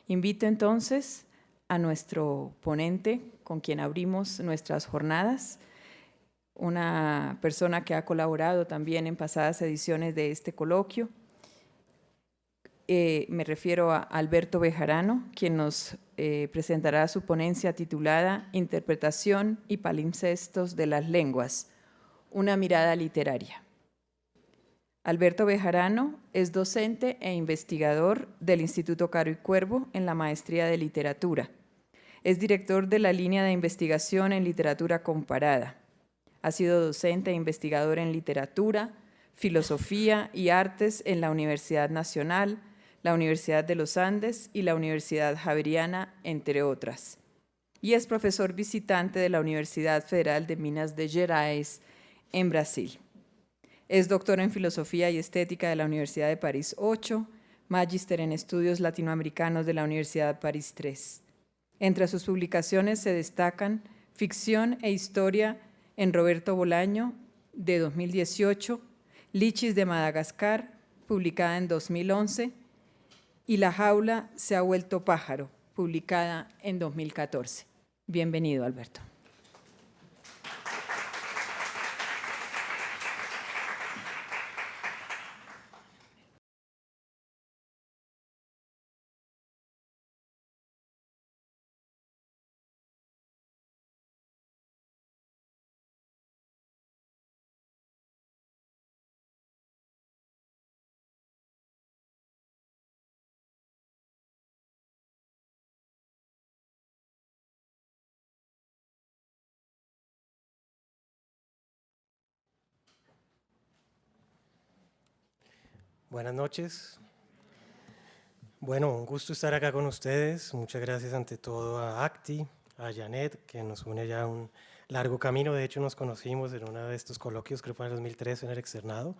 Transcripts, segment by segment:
Invito entonces a nuestro ponente con quien abrimos nuestras jornadas, una persona que ha colaborado también en pasadas ediciones de este coloquio. Me refiero a Alberto Bejarano, quien nos presentará su ponencia titulada Interpretación y palimpsestos de las lenguas, una mirada literaria. Alberto Bejarano es docente e investigador del Instituto Caro y Cuervo en la Maestría de Literatura. Es director de la línea de investigación en literatura comparada. Ha sido docente e investigador en literatura, filosofía y artes en la Universidad Nacional, la Universidad de los Andes y la Universidad Javeriana, entre otras. Y es profesor visitante de la Universidad Federal de Minas Gerais, en Brasil. Es doctor en Filosofía y Estética de la Universidad de París 8, magíster en Estudios Latinoamericanos de la Universidad París 3. Entre sus publicaciones se destacan Ficción e Historia en Roberto Bolaño, de 2018, Lichis de Madagascar, publicada en 2011, y La jaula se ha vuelto pájaro, publicada en 2014. Bienvenido, Alberto. Buenas noches. Bueno, un gusto estar acá con ustedes. Muchas gracias ante todo a Acti, a Janet, que nos une ya un largo camino. De hecho, nos conocimos en uno de estos coloquios, creo que fue en el 2013 en el externado,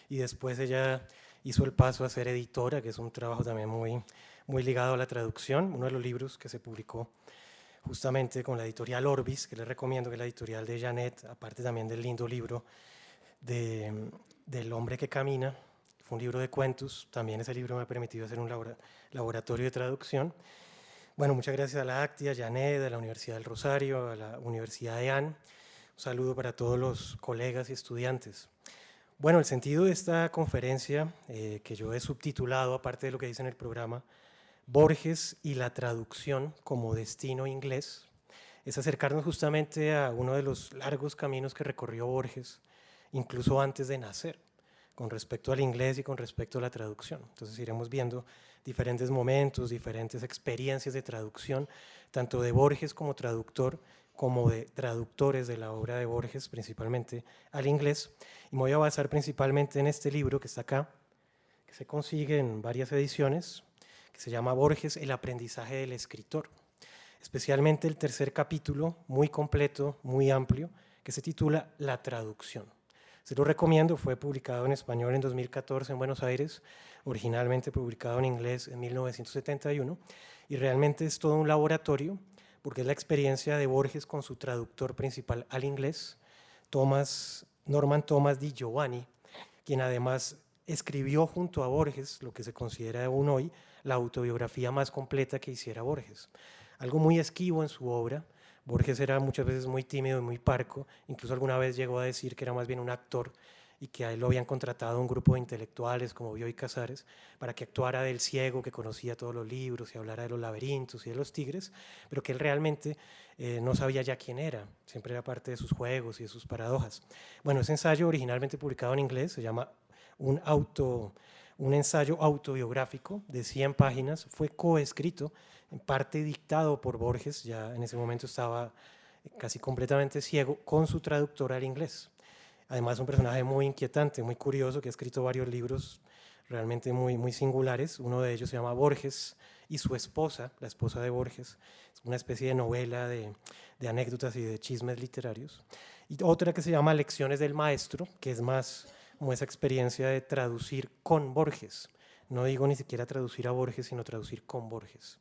y después ella hizo el paso a ser editora, que es un trabajo también muy ligado a la traducción. Uno de los libros que se publicó justamente con la editorial Orbis, que les recomiendo, que es la editorial de Janet, aparte también del lindo libro del hombre que camina. Fue un libro de cuentos, también ese libro me ha permitido hacer un laboratorio de traducción. Bueno, muchas gracias a la ACTI, a Janet, a la Universidad del Rosario, a la Universidad de AN. Un saludo para todos los colegas y estudiantes. Bueno, el sentido de esta conferencia, que yo he subtitulado, aparte de lo que dice en el programa, Borges y la traducción como destino inglés, es acercarnos justamente a uno de los largos caminos que recorrió Borges, incluso antes de nacer, con respecto al inglés y con respecto a la traducción. Entonces iremos viendo diferentes momentos, diferentes experiencias de traducción, tanto de Borges como traductor, como de traductores de la obra de Borges, principalmente al inglés. Y me voy a basar principalmente en este libro que está acá, que se consigue en varias ediciones, que se llama Borges, el aprendizaje del escritor. Especialmente el tercer capítulo, muy completo, muy amplio, que se titula La traducción. Se lo recomiendo, fue publicado en español en 2014 en Buenos Aires, originalmente publicado en inglés en 1971, y realmente es todo un laboratorio, porque es la experiencia de Borges con su traductor principal al inglés, Norman Thomas Di Giovanni, quien además escribió junto a Borges lo que se considera aún hoy la autobiografía más completa que hiciera Borges. Algo muy esquivo en su obra. Borges era muchas veces muy tímido y muy parco, incluso alguna vez llegó a decir que era más bien un actor y que a él lo habían contratado un grupo de intelectuales como Bioy Casares para que actuara del ciego que conocía todos los libros y hablara de los laberintos y de los tigres, pero que él realmente no sabía ya quién era, siempre era parte de sus juegos y de sus paradojas. Bueno, ese ensayo originalmente publicado en inglés se llama un ensayo autobiográfico de 100 páginas, fue coescrito, en parte dictado por Borges, ya en ese momento estaba casi completamente ciego, con su traductor al inglés. Además, un personaje muy inquietante, muy curioso, que ha escrito varios libros realmente muy singulares. Uno de ellos se llama Borges y su esposa, la esposa de Borges. Es una especie de novela de anécdotas y de chismes literarios. Y otra que se llama Lecciones del Maestro, que es más como esa experiencia de traducir con Borges. No digo ni siquiera traducir a Borges, sino traducir con Borges.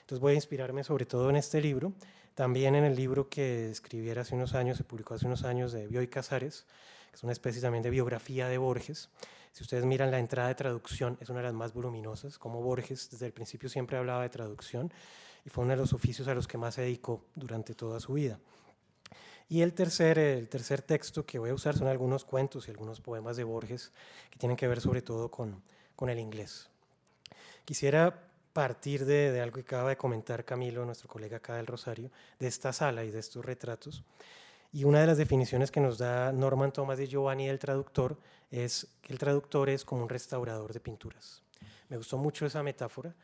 Entonces voy a inspirarme sobre todo en este libro, también en el libro que escribiera hace unos años, se publicó hace unos años, de Bioy Casares, que es una especie también de biografía de Borges. Si ustedes miran la entrada de traducción, es una de las más voluminosas, como Borges desde el principio siempre hablaba de traducción y fue uno de los oficios a los que más se dedicó durante toda su vida. Y el tercer texto que voy a usar son algunos cuentos y algunos poemas de Borges que tienen que ver sobre todo con el inglés. Quisiera partir de algo que acaba de comentar Camilo, nuestro colega acá del Rosario, de esta sala y de estos retratos. Y una de las definiciones que nos da Norman Thomas de Giovanni del traductor es que el traductor es como un restaurador de pinturas. Me gustó mucho esa metáfora,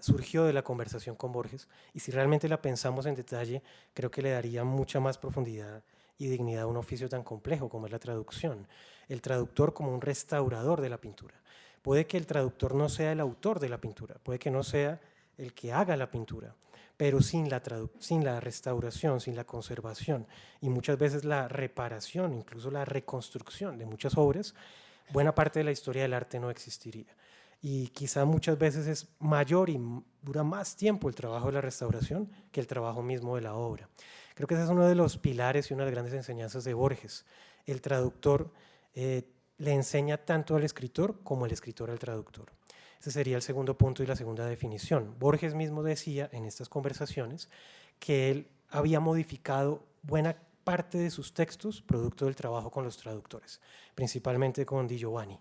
surgió de la conversación con Borges, y si realmente la pensamos en detalle, creo que le daría mucha más profundidad y dignidad a un oficio tan complejo como es la traducción. El traductor como un restaurador de la pintura. Puede que el traductor no sea el autor de la pintura, puede que no sea el que haga la pintura, pero sin la restauración, sin la conservación y muchas veces la reparación, incluso la reconstrucción de muchas obras, buena parte de la historia del arte no existiría. Y quizá muchas veces es mayor y dura más tiempo el trabajo de la restauración que el trabajo mismo de la obra. Creo que ese es uno de los pilares y una de las grandes enseñanzas de Borges. El traductor le enseña tanto al escritor como el escritor al traductor. Ese sería el segundo punto y la segunda definición. Borges mismo decía en estas conversaciones que él había modificado buena parte de sus textos producto del trabajo con los traductores, principalmente con Di Giovanni,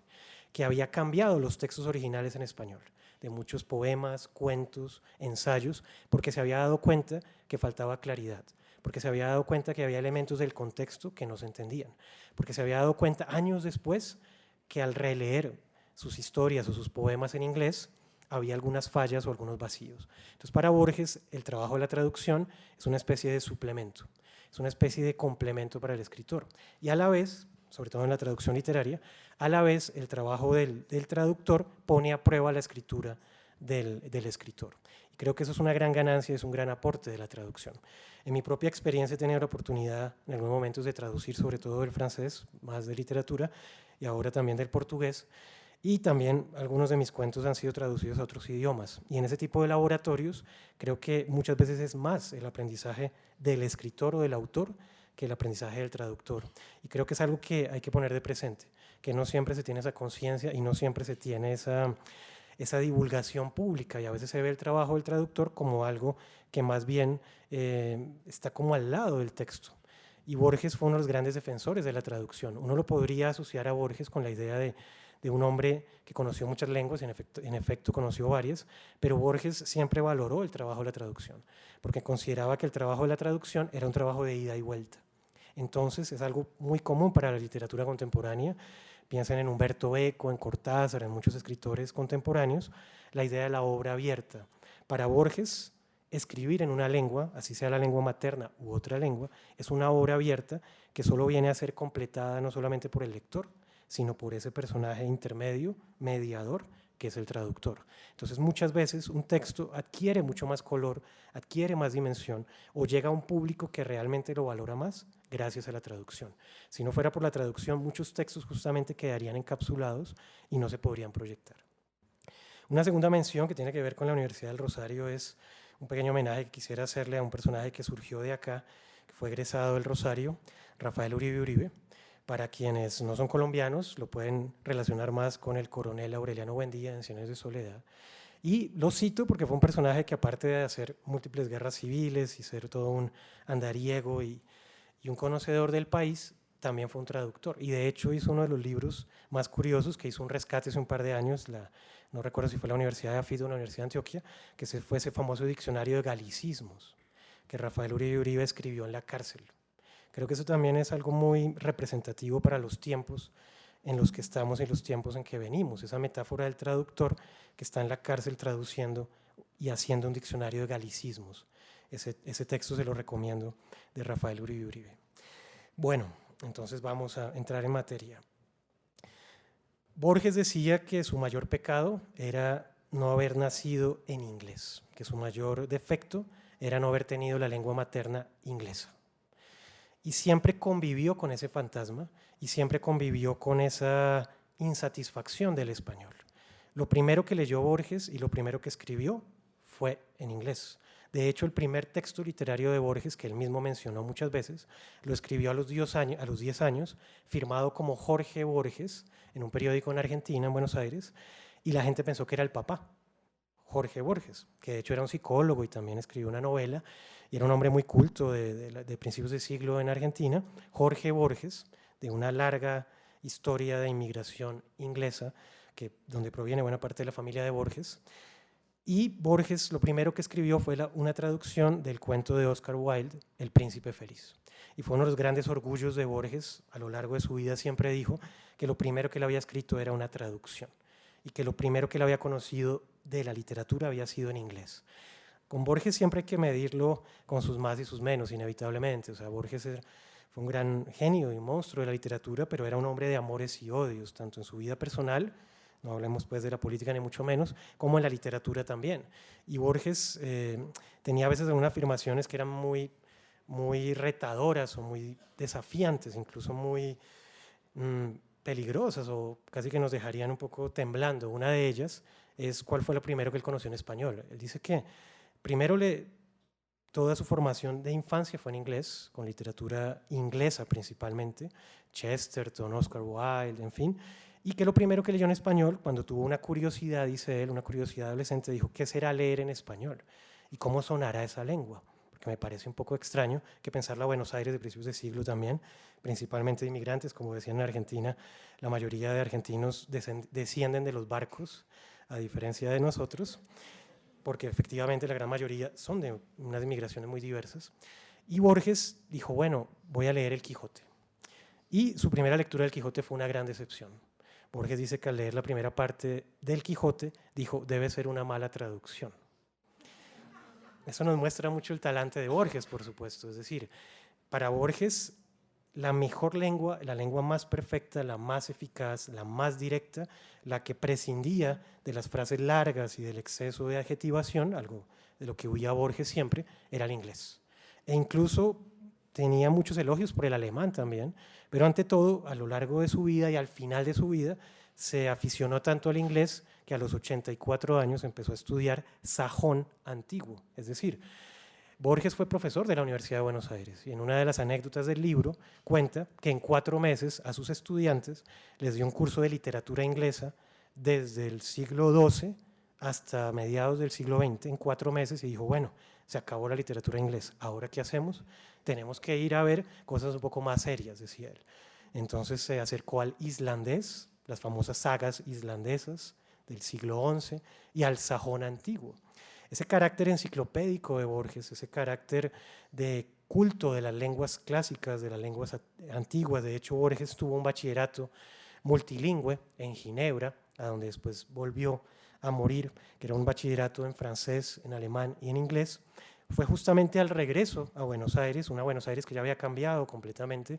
que había cambiado los textos originales en español, de muchos poemas, cuentos, ensayos, porque se había dado cuenta que faltaba claridad, porque se había dado cuenta que había elementos del contexto que no se entendían, porque se había dado cuenta años después que al releer sus historias o sus poemas en inglés había algunas fallas o algunos vacíos. Entonces, para Borges, el trabajo de la traducción es una especie de suplemento, es una especie de complemento para el escritor. Y a la vez, sobre todo en la traducción literaria, a la vez el trabajo del traductor pone a prueba la escritura del escritor. Y creo que eso es una gran ganancia, es un gran aporte de la traducción. En mi propia experiencia he tenido la oportunidad en algunos momentos de traducir sobre todo del francés, más de literatura, y ahora también del portugués, y también algunos de mis cuentos han sido traducidos a otros idiomas. Y en ese tipo de laboratorios creo que muchas veces es más el aprendizaje del escritor o del autor que el aprendizaje del traductor. Y creo que es algo que hay que poner de presente, que no siempre se tiene esa conciencia y no siempre se tiene esa divulgación pública, y a veces se ve el trabajo del traductor como algo que más bien está como al lado del texto. Y Borges fue uno de los grandes defensores de la traducción. Uno lo podría asociar a Borges con la idea de un hombre que conoció muchas lenguas, en efecto conoció varias, pero Borges siempre valoró el trabajo de la traducción, porque consideraba que el trabajo de la traducción era un trabajo de ida y vuelta. Entonces es algo muy común para la literatura contemporánea. Piensen en Humberto Eco, en Cortázar, en muchos escritores contemporáneos, la idea de la obra abierta. Para Borges, escribir en una lengua, así sea la lengua materna u otra lengua, es una obra abierta que solo viene a ser completada no solamente por el lector, sino por ese personaje intermedio, mediador, que es el traductor. Entonces muchas veces un texto adquiere mucho más color, adquiere más dimensión o llega a un público que realmente lo valora más gracias a la traducción. Si no fuera por la traducción, muchos textos justamente quedarían encapsulados y no se podrían proyectar. Una segunda mención que tiene que ver con la Universidad del Rosario es un pequeño homenaje que quisiera hacerle a un personaje que surgió de acá, que fue egresado del Rosario, Rafael Uribe Uribe. Para quienes no son colombianos, lo pueden relacionar más con el coronel Aureliano Buendía en Cien años de soledad. Y lo cito porque fue un personaje que, aparte de hacer múltiples guerras civiles y ser todo un andariego y un conocedor del país, también fue un traductor. Y de hecho hizo uno de los libros más curiosos, que hizo un rescate hace un par de años, no recuerdo si fue la Universidad de Afid o la Universidad de Antioquia, que fue ese famoso diccionario de galicismos que Rafael Uribe Uribe escribió en la cárcel. Creo que eso también es algo muy representativo para los tiempos en los que estamos y los tiempos en que venimos. Esa metáfora del traductor que está en la cárcel traduciendo y haciendo un diccionario de galicismos. Ese texto se lo recomiendo, de Rafael Uribe Uribe. Bueno, entonces vamos a entrar en materia. Borges decía que su mayor pecado era no haber nacido en inglés, que su mayor defecto era no haber tenido la lengua materna inglesa. Y siempre convivió con ese fantasma y siempre convivió con esa insatisfacción del español. Lo primero que leyó Borges y lo primero que escribió fue en inglés. De hecho, el primer texto literario de Borges, que él mismo mencionó muchas veces, lo escribió a los 10 años, firmado como Jorge Borges, en un periódico en Argentina, en Buenos Aires, y la gente pensó que era el papá, Jorge Borges, que de hecho era un psicólogo y también escribió una novela, y era un hombre muy culto de principios de siglo en Argentina. Jorge Borges, de una larga historia de inmigración inglesa, donde proviene buena parte de la familia de Borges. Y Borges lo primero que escribió fue una traducción del cuento de Oscar Wilde, El Príncipe Feliz. Y fue uno de los grandes orgullos de Borges. A lo largo de su vida siempre dijo que lo primero que él había escrito era una traducción y que lo primero que él había conocido de la literatura había sido en inglés. Con Borges siempre hay que medirlo con sus más y sus menos, inevitablemente. O sea, Borges fue un gran genio y monstruo de la literatura, pero era un hombre de amores y odios, tanto en su vida personal, no hablemos pues de la política ni mucho menos, como en la literatura también. Y Borges tenía a veces algunas afirmaciones que eran muy, muy retadoras o muy desafiantes, incluso muy peligrosas o casi que nos dejarían un poco temblando. Una de ellas es cuál fue lo primero que él conoció en español. Él dice que primero toda su formación de infancia fue en inglés, con literatura inglesa principalmente, Chesterton, Oscar Wilde, en fin, y que lo primero que leyó en español, cuando tuvo una curiosidad, dice él, una curiosidad adolescente, dijo, ¿qué será leer en español? ¿Y cómo sonará esa lengua? Porque me parece un poco extraño que pensar la Buenos Aires de principios de siglo también, principalmente de inmigrantes, como decían en Argentina, la mayoría de argentinos descienden de los barcos, a diferencia de nosotros, porque efectivamente la gran mayoría son de unas inmigraciones muy diversas. Y Borges dijo, bueno, voy a leer El Quijote. Y su primera lectura del Quijote fue una gran decepción. Borges dice que al leer la primera parte del Quijote, dijo, debe ser una mala traducción. Eso nos muestra mucho el talante de Borges, por supuesto. Es decir, para Borges, la mejor lengua, la lengua más perfecta, la más eficaz, la más directa, la que prescindía de las frases largas y del exceso de adjetivación, algo de lo que huía Borges siempre, era el inglés. E incluso tenía muchos elogios por el alemán también, pero ante todo, a lo largo de su vida y al final de su vida, se aficionó tanto al inglés que a los 84 años empezó a estudiar sajón antiguo. Es decir, Borges fue profesor de la Universidad de Buenos Aires y en una de las anécdotas del libro cuenta que en 4 meses a sus estudiantes les dio un curso de literatura inglesa desde el siglo XII hasta mediados del siglo XX, en 4 meses, y dijo, bueno, se acabó la literatura inglesa, ¿ahora qué hacemos? Tenemos que ir a ver cosas un poco más serias, decía él. Entonces se acercó al islandés, las famosas sagas islandesas del siglo XI, y al sajón antiguo. Ese carácter enciclopédico de Borges, ese carácter de culto de las lenguas clásicas, de las lenguas antiguas. De hecho, Borges tuvo un bachillerato multilingüe en Ginebra, a donde después volvió a morir, que era un bachillerato en francés, en alemán y en inglés. Fue justamente al regreso a Buenos Aires, una Buenos Aires que ya había cambiado completamente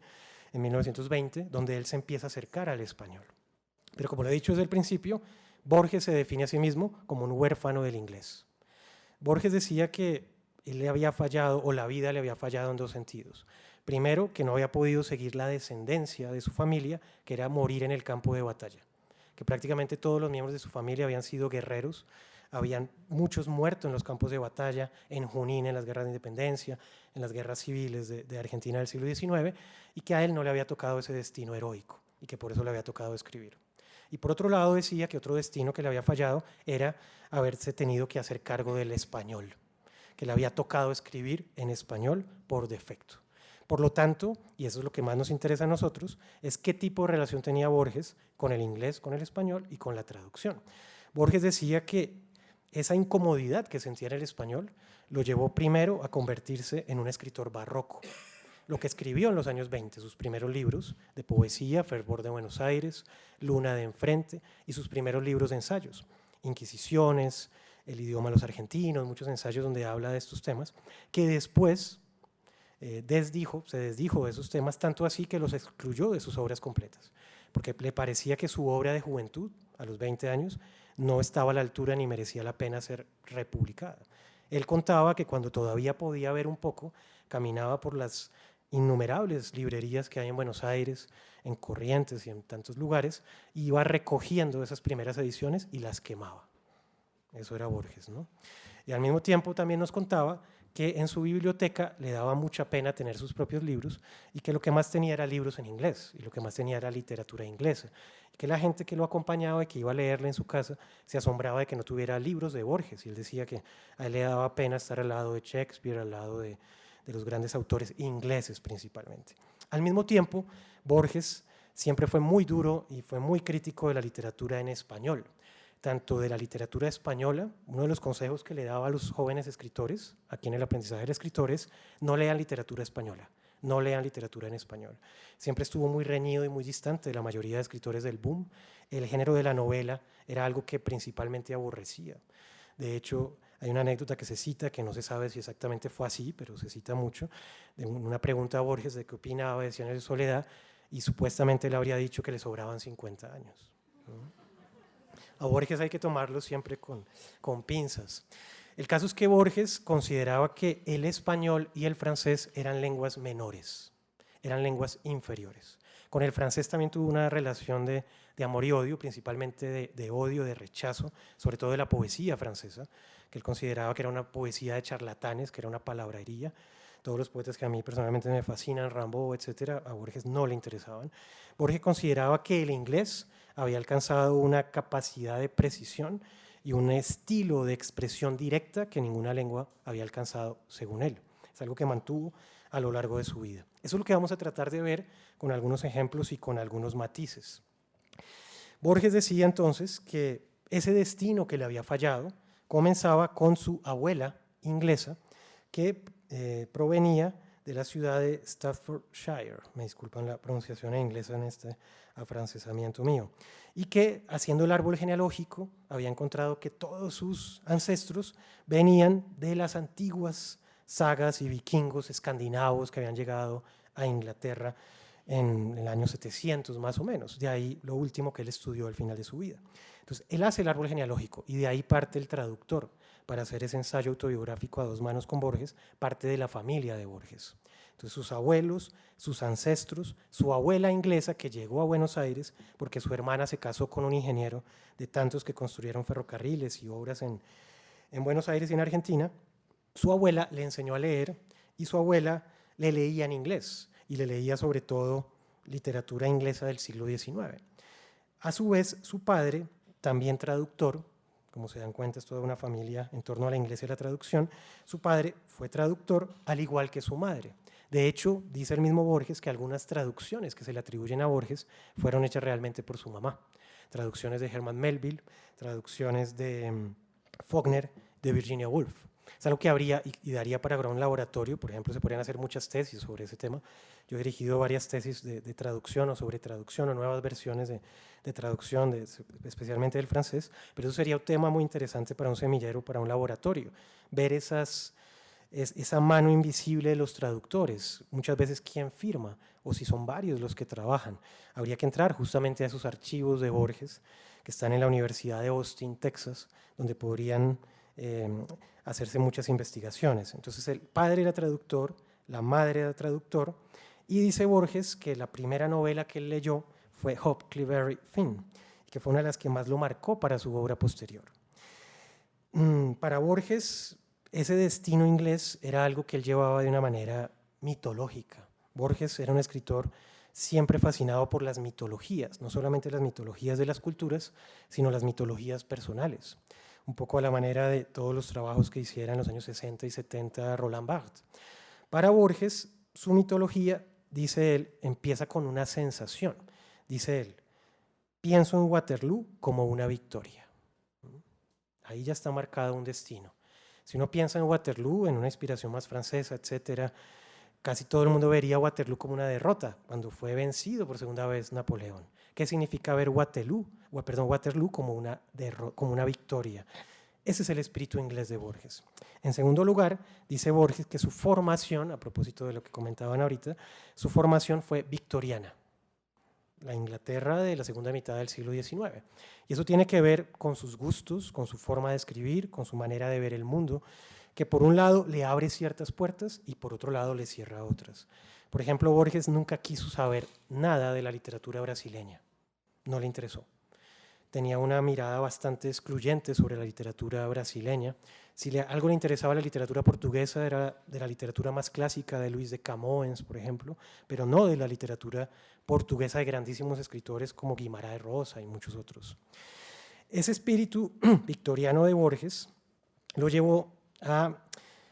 en 1920, donde él se empieza a acercar al español. Pero como lo he dicho desde el principio, Borges se define a sí mismo como un huérfano del inglés. Borges decía que él le había fallado, o la vida le había fallado en 2 sentidos. Primero, que no había podido seguir la descendencia de su familia, que era morir en el campo de batalla, que prácticamente todos los miembros de su familia habían sido guerreros, habían muchos muertos en los campos de batalla, en Junín, en las guerras de independencia, en las guerras civiles de Argentina del siglo XIX, y que a él no le había tocado ese destino heroico, y que por eso le había tocado escribir. Y por otro lado decía que otro destino que le había fallado era haberse tenido que hacer cargo del español, que le había tocado escribir en español por defecto. Por lo tanto, y eso es lo que más nos interesa a nosotros, es qué tipo de relación tenía Borges con el inglés, con el español y con la traducción. Borges decía que esa incomodidad que sentía en el español lo llevó primero a convertirse en un escritor barroco. Lo que escribió en los años 20, sus primeros libros de poesía, Fervor de Buenos Aires, Luna de Enfrente, y sus primeros libros de ensayos, Inquisiciones, El idioma de los argentinos, muchos ensayos donde habla de estos temas, que después se desdijo de esos temas, tanto así que los excluyó de sus obras completas, porque le parecía que su obra de juventud, a los 20 años, no estaba a la altura ni merecía la pena ser republicada. Él contaba que cuando todavía podía ver un poco, caminaba por las innumerables librerías que hay en Buenos Aires, en Corrientes y en tantos lugares, y iba recogiendo esas primeras ediciones y las quemaba. Eso era Borges, ¿no? Y al mismo tiempo también nos contaba que en su biblioteca le daba mucha pena tener sus propios libros y que lo que más tenía era libros en inglés y lo que más tenía era literatura inglesa. Y que la gente que lo acompañaba y que iba a leerle en su casa se asombraba de que no tuviera libros de Borges. Y él decía que a él le daba pena estar al lado de Shakespeare, al lado de los grandes autores ingleses principalmente. Al mismo tiempo, Borges siempre fue muy duro y fue muy crítico de la literatura en español, tanto de la literatura española. Uno de los consejos que le daba a los jóvenes escritores, aquí en el aprendizaje del escritor, es no lean literatura española, no lean literatura en español. Siempre estuvo muy reñido y muy distante de la mayoría de escritores del boom. El género de la novela era algo que principalmente aborrecía. De hecho, hay una anécdota que se cita, que no se sabe si exactamente fue así, pero se cita mucho, de una pregunta a Borges de qué opinaba de Cien años de soledad, y supuestamente le habría dicho que le sobraban 50 años. A Borges hay que tomarlo siempre con pinzas. El caso es que Borges consideraba que el español y el francés eran lenguas menores, eran lenguas inferiores. Con el francés también tuvo una relación de amor y odio, principalmente de odio, de rechazo, sobre todo de la poesía francesa, que él consideraba que era una poesía de charlatanes, que era una palabrería. Todos los poetas que a mí personalmente me fascinan, Rimbaud, etcétera, a Borges no le interesaban. Borges consideraba que el inglés había alcanzado una capacidad de precisión y un estilo de expresión directa que ninguna lengua había alcanzado según él. Es algo que mantuvo a lo largo de su vida. Eso es lo que vamos a tratar de ver con algunos ejemplos y con algunos matices. Borges decía entonces que ese destino que le había fallado comenzaba con su abuela inglesa, que provenía de la ciudad de Staffordshire, me disculpan la pronunciación en inglés en este afrancesamiento mío, y que haciendo el árbol genealógico había encontrado que todos sus ancestros venían de las antiguas sagas y vikingos escandinavos que habían llegado a Inglaterra en el año 700 más o menos, de ahí lo último que él estudió al final de su vida. Entonces, él hace el árbol genealógico y de ahí parte el traductor para hacer ese ensayo autobiográfico a dos manos con Borges, parte de la familia de Borges. Entonces, sus abuelos, sus ancestros, su abuela inglesa que llegó a Buenos Aires porque su hermana se casó con un ingeniero de tantos que construyeron ferrocarriles y obras en Buenos Aires y en Argentina, su abuela le enseñó a leer y su abuela le leía en inglés y le leía sobre todo literatura inglesa del siglo XIX. A su vez, su padre, también traductor, como se dan cuenta, es toda una familia en torno a la inglés y la traducción, su padre fue traductor al igual que su madre. De hecho, dice el mismo Borges que algunas traducciones que se le atribuyen a Borges fueron hechas realmente por su mamá. Traducciones de Herman Melville, traducciones de Faulkner, de Virginia Woolf. Es algo que habría y daría para un laboratorio, por ejemplo, se podrían hacer muchas tesis sobre ese tema. Yo he dirigido varias tesis de traducción o sobre traducción o nuevas versiones de traducción, especialmente del francés, pero eso sería un tema muy interesante para un semillero, para un laboratorio, ver esa mano invisible de los traductores, muchas veces quién firma o si son varios los que trabajan. Habría que entrar justamente a esos archivos de Borges que están en la Universidad de Austin, Texas, donde podrían hacerse muchas investigaciones. Entonces el padre era traductor, la madre era traductor, y dice Borges que la primera novela que él leyó fue Huckleberry Finn, que fue una de las que más lo marcó para su obra posterior. Para Borges, ese destino inglés era algo que él llevaba de una manera mitológica. Borges era un escritor siempre fascinado por las mitologías, no solamente las mitologías de las culturas, sino las mitologías personales, un poco a la manera de todos los trabajos que hiciera en los años 60 y 70 Roland Barthes. Para Borges, su mitología, dice él, empieza con una sensación. Dice él, pienso en Waterloo como una victoria. Ahí ya está marcado un destino. Si uno piensa en Waterloo, en una inspiración más francesa, etcétera, casi todo el mundo vería Waterloo como una derrota, cuando fue vencido por segunda vez Napoleón. ¿Qué significa ver Waterloo como una victoria? Ese es el espíritu inglés de Borges. En segundo lugar, dice Borges que su formación, a propósito de lo que comentaban ahorita, su formación fue victoriana, la Inglaterra de la segunda mitad del siglo XIX. Y eso tiene que ver con sus gustos, con su forma de escribir, con su manera de ver el mundo, que por un lado le abre ciertas puertas y por otro lado le cierra otras. Por ejemplo, Borges nunca quiso saber nada de la literatura brasileña, no le interesó. Tenía una mirada bastante excluyente sobre la literatura brasileña, Si algo le interesaba la literatura portuguesa, era de la literatura más clásica de Luis de Camões, por ejemplo, pero no de la literatura portuguesa de grandísimos escritores como Guimarães Rosa y muchos otros. Ese espíritu victoriano de Borges lo llevó a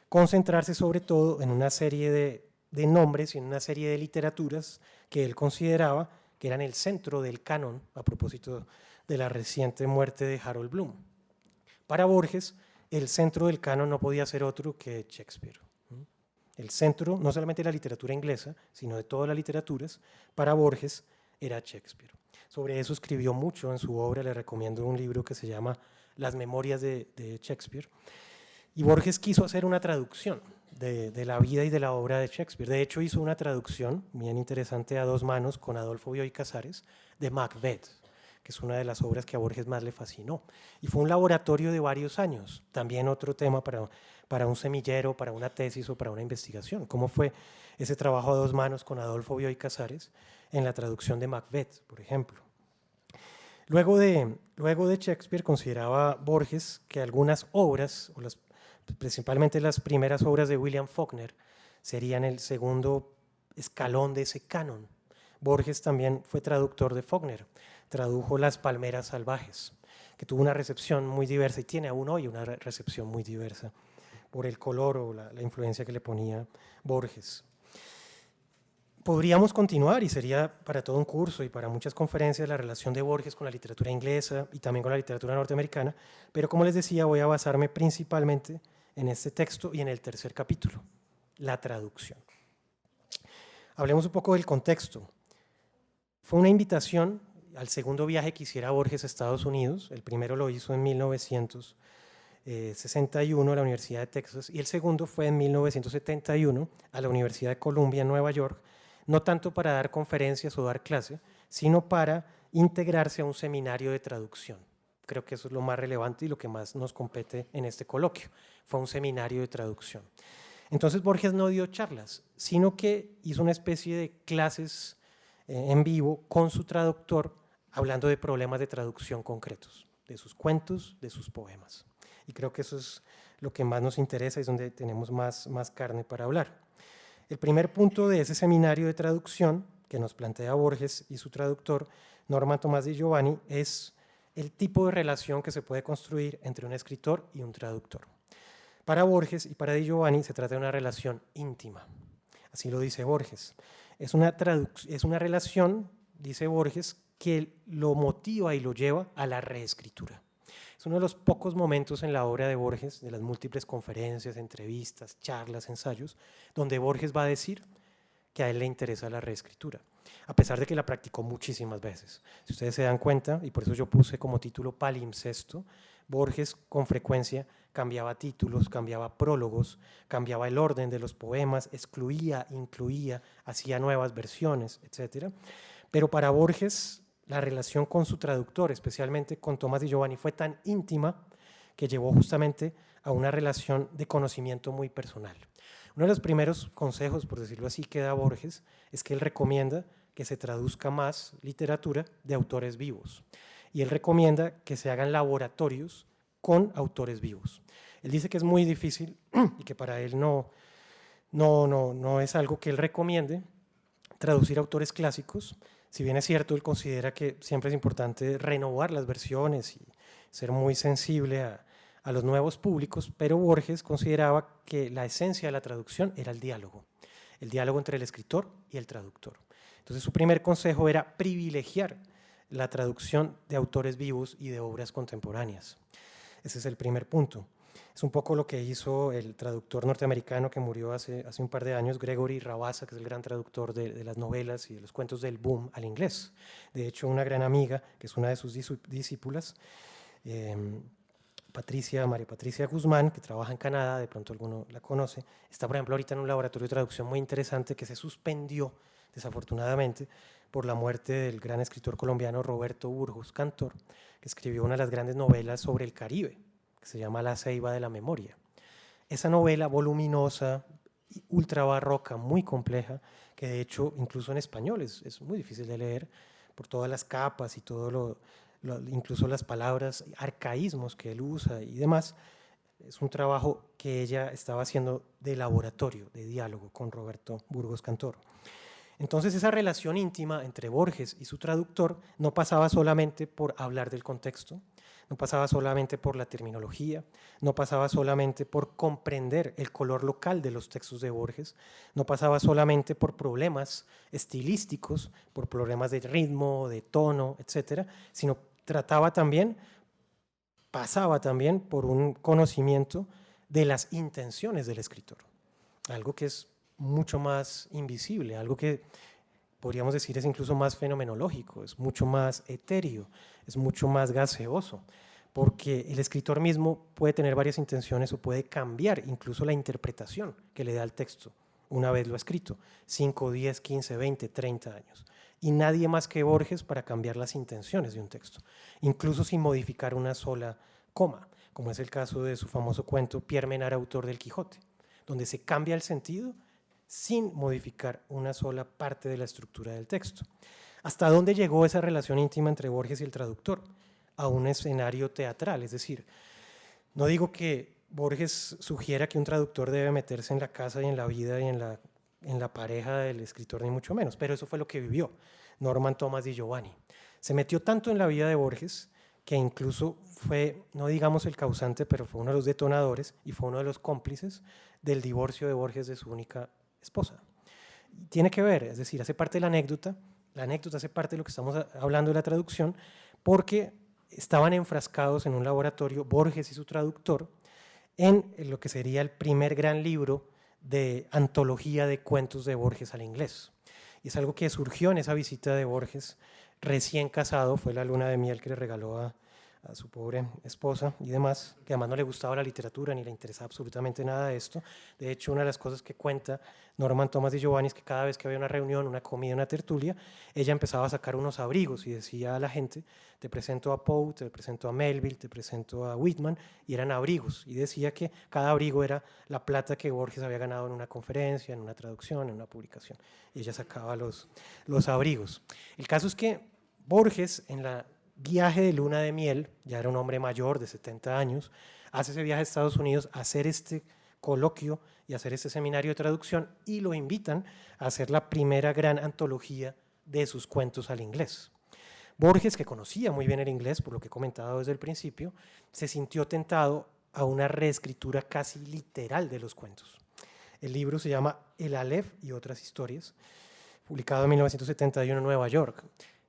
concentrarse sobre todo en una serie de nombres y en una serie de literaturas que él consideraba que eran el centro del canon, a propósito de la reciente muerte de Harold Bloom. Para Borges, el centro del canon no podía ser otro que Shakespeare. El centro, no solamente de la literatura inglesa, sino de todas las literaturas, para Borges era Shakespeare. Sobre eso escribió mucho en su obra, le recomiendo un libro que se llama Las Memorias de Shakespeare. Y Borges quiso hacer una traducción de la vida y de la obra de Shakespeare. De hecho, hizo una traducción bien interesante a dos manos con Adolfo Bioy Casares de Macbeth, que es una de las obras que a Borges más le fascinó. Y fue un laboratorio de varios años, también otro tema para un semillero, para una tesis o para una investigación. ¿Cómo fue ese trabajo a dos manos con Adolfo Bioy Casares en la traducción de Macbeth, por ejemplo? Luego de Shakespeare, consideraba Borges que algunas obras, principalmente las primeras obras de William Faulkner, serían el segundo escalón de ese canon. Borges también fue traductor de Faulkner, tradujo Las Palmeras Salvajes, que tuvo una recepción muy diversa y tiene aún hoy una recepción muy diversa por el color o la influencia que le ponía Borges. Podríamos continuar y sería para todo un curso y para muchas conferencias la relación de Borges con la literatura inglesa y también con la literatura norteamericana, pero como les decía voy a basarme principalmente en este texto y en el tercer capítulo, la traducción. Hablemos un poco del contexto. Fue una invitación al segundo viaje que hiciera Borges a Estados Unidos. El primero lo hizo en 1961 a la Universidad de Texas y el segundo fue en 1971 a la Universidad de Columbia en Nueva York, no tanto para dar conferencias o dar clase, sino para integrarse a un seminario de traducción. Creo que eso es lo más relevante y lo que más nos compete en este coloquio. Fue un seminario de traducción. Entonces Borges no dio charlas, sino que hizo una especie de clases en vivo con su traductor, hablando de problemas de traducción concretos, de sus cuentos, de sus poemas. Y creo que eso es lo que más nos interesa y es donde tenemos más carne para hablar. El primer punto de ese seminario de traducción que nos plantea Borges y su traductor, Norman Tomás Di Giovanni, es el tipo de relación que se puede construir entre un escritor y un traductor. Para Borges y para Di Giovanni se trata de una relación íntima. Así lo dice Borges. Es una relación, dice Borges, que lo motiva y lo lleva a la reescritura. Es uno de los pocos momentos en la obra de Borges, de las múltiples conferencias, entrevistas, charlas, ensayos, donde Borges va a decir que a él le interesa la reescritura, a pesar de que la practicó muchísimas veces. Si ustedes se dan cuenta, y por eso yo puse como título palimpsesto, Borges con frecuencia cambiaba títulos, cambiaba prólogos, cambiaba el orden de los poemas, excluía, incluía, hacía nuevas versiones, etc. Pero para Borges la relación con su traductor, especialmente con Tomás Di Giovanni, fue tan íntima que llevó justamente a una relación de conocimiento muy personal. Uno de los primeros consejos, por decirlo así, que da Borges es que él recomienda que se traduzca más literatura de autores vivos. Y él recomienda que se hagan laboratorios con autores vivos. Él dice que es muy difícil y que para él no es algo que él recomiende traducir autores clásicos. Si bien es cierto, él considera que siempre es importante renovar las versiones y ser muy sensible a los nuevos públicos, pero Borges consideraba que la esencia de la traducción era el diálogo entre el escritor y el traductor. Entonces su primer consejo era privilegiar la traducción de autores vivos y de obras contemporáneas. Ese es el primer punto. Es un poco lo que hizo el traductor norteamericano que murió hace un par de años, Gregory Rabassa, que es el gran traductor de las novelas y de los cuentos del boom al inglés. De hecho, una gran amiga, que es una de sus discípulas, María Patricia Guzmán, que trabaja en Canadá, de pronto alguno la conoce, está, por ejemplo, ahorita en un laboratorio de traducción muy interesante que se suspendió, desafortunadamente, por la muerte del gran escritor colombiano Roberto Burgos Cantor, que escribió una de las grandes novelas sobre el Caribe, que se llama La Ceiba de la Memoria. Esa novela voluminosa, ultra barroca, muy compleja, que de hecho incluso en español es muy difícil de leer por todas las capas y todo incluso las palabras, arcaísmos que él usa y demás, Es un trabajo que ella estaba haciendo de laboratorio, de diálogo con Roberto Burgos Cantoro. Entonces esa relación íntima entre Borges y su traductor no pasaba solamente por hablar del contexto, no pasaba solamente por la terminología, no pasaba solamente por comprender el color local de los textos de Borges, no pasaba solamente por problemas estilísticos, por problemas de ritmo, de tono, etcétera, sino pasaba también por un conocimiento de las intenciones del escritor, algo que es mucho más invisible, algo que podríamos decir es incluso más fenomenológico, es mucho más etéreo, es mucho más gaseoso, porque el escritor mismo puede tener varias intenciones o puede cambiar incluso la interpretación que le da al texto una vez lo ha escrito, 5, 10, 15, 20, 30 años. Y nadie más que Borges para cambiar las intenciones de un texto, incluso sin modificar una sola coma, como es el caso de su famoso cuento Pierre Menard, autor del Quijote, donde se cambia el sentido sin modificar una sola parte de la estructura del texto. ¿Hasta dónde llegó esa relación íntima entre Borges y el traductor? A un escenario teatral, es decir, no digo que Borges sugiera que un traductor debe meterse en la casa y en la vida y en la pareja del escritor, ni mucho menos, pero eso fue lo que vivió Norman Thomas Di Giovanni. Se metió tanto en la vida de Borges que incluso fue, no digamos el causante, pero fue uno de los detonadores y fue uno de los cómplices del divorcio de Borges de su única esposa. Tiene que ver, es decir, hace parte de la anécdota hace parte de lo que estamos hablando de la traducción, porque estaban enfrascados en un laboratorio, Borges y su traductor, en lo que sería el primer gran libro de antología de cuentos de Borges al inglés. Y es algo que surgió en esa visita de Borges, recién casado, fue la luna de miel que le regaló a su pobre esposa y demás, que además no le gustaba la literatura ni le interesaba absolutamente nada de esto. De hecho, una de las cosas que cuenta Norman Thomas Di Giovanni es que cada vez que había una reunión, una comida, una tertulia, ella empezaba a sacar unos abrigos y decía a la gente, te presento a Poe, te presento a Melville, te presento a Whitman, y eran abrigos. Y decía que cada abrigo era la plata que Borges había ganado en una conferencia, en una traducción, en una publicación. Y ella sacaba los abrigos. El caso es que Borges, en la viaje de luna de miel, ya era un hombre mayor de 70 años, hace ese viaje a Estados Unidos a hacer este coloquio y a hacer este seminario de traducción, y lo invitan a hacer la primera gran antología de sus cuentos al inglés. Borges, que conocía muy bien el inglés, por lo que he comentado desde el principio, se sintió tentado a una reescritura casi literal de los cuentos. El libro se llama El Aleph y otras historias, publicado en 1971 en Nueva York.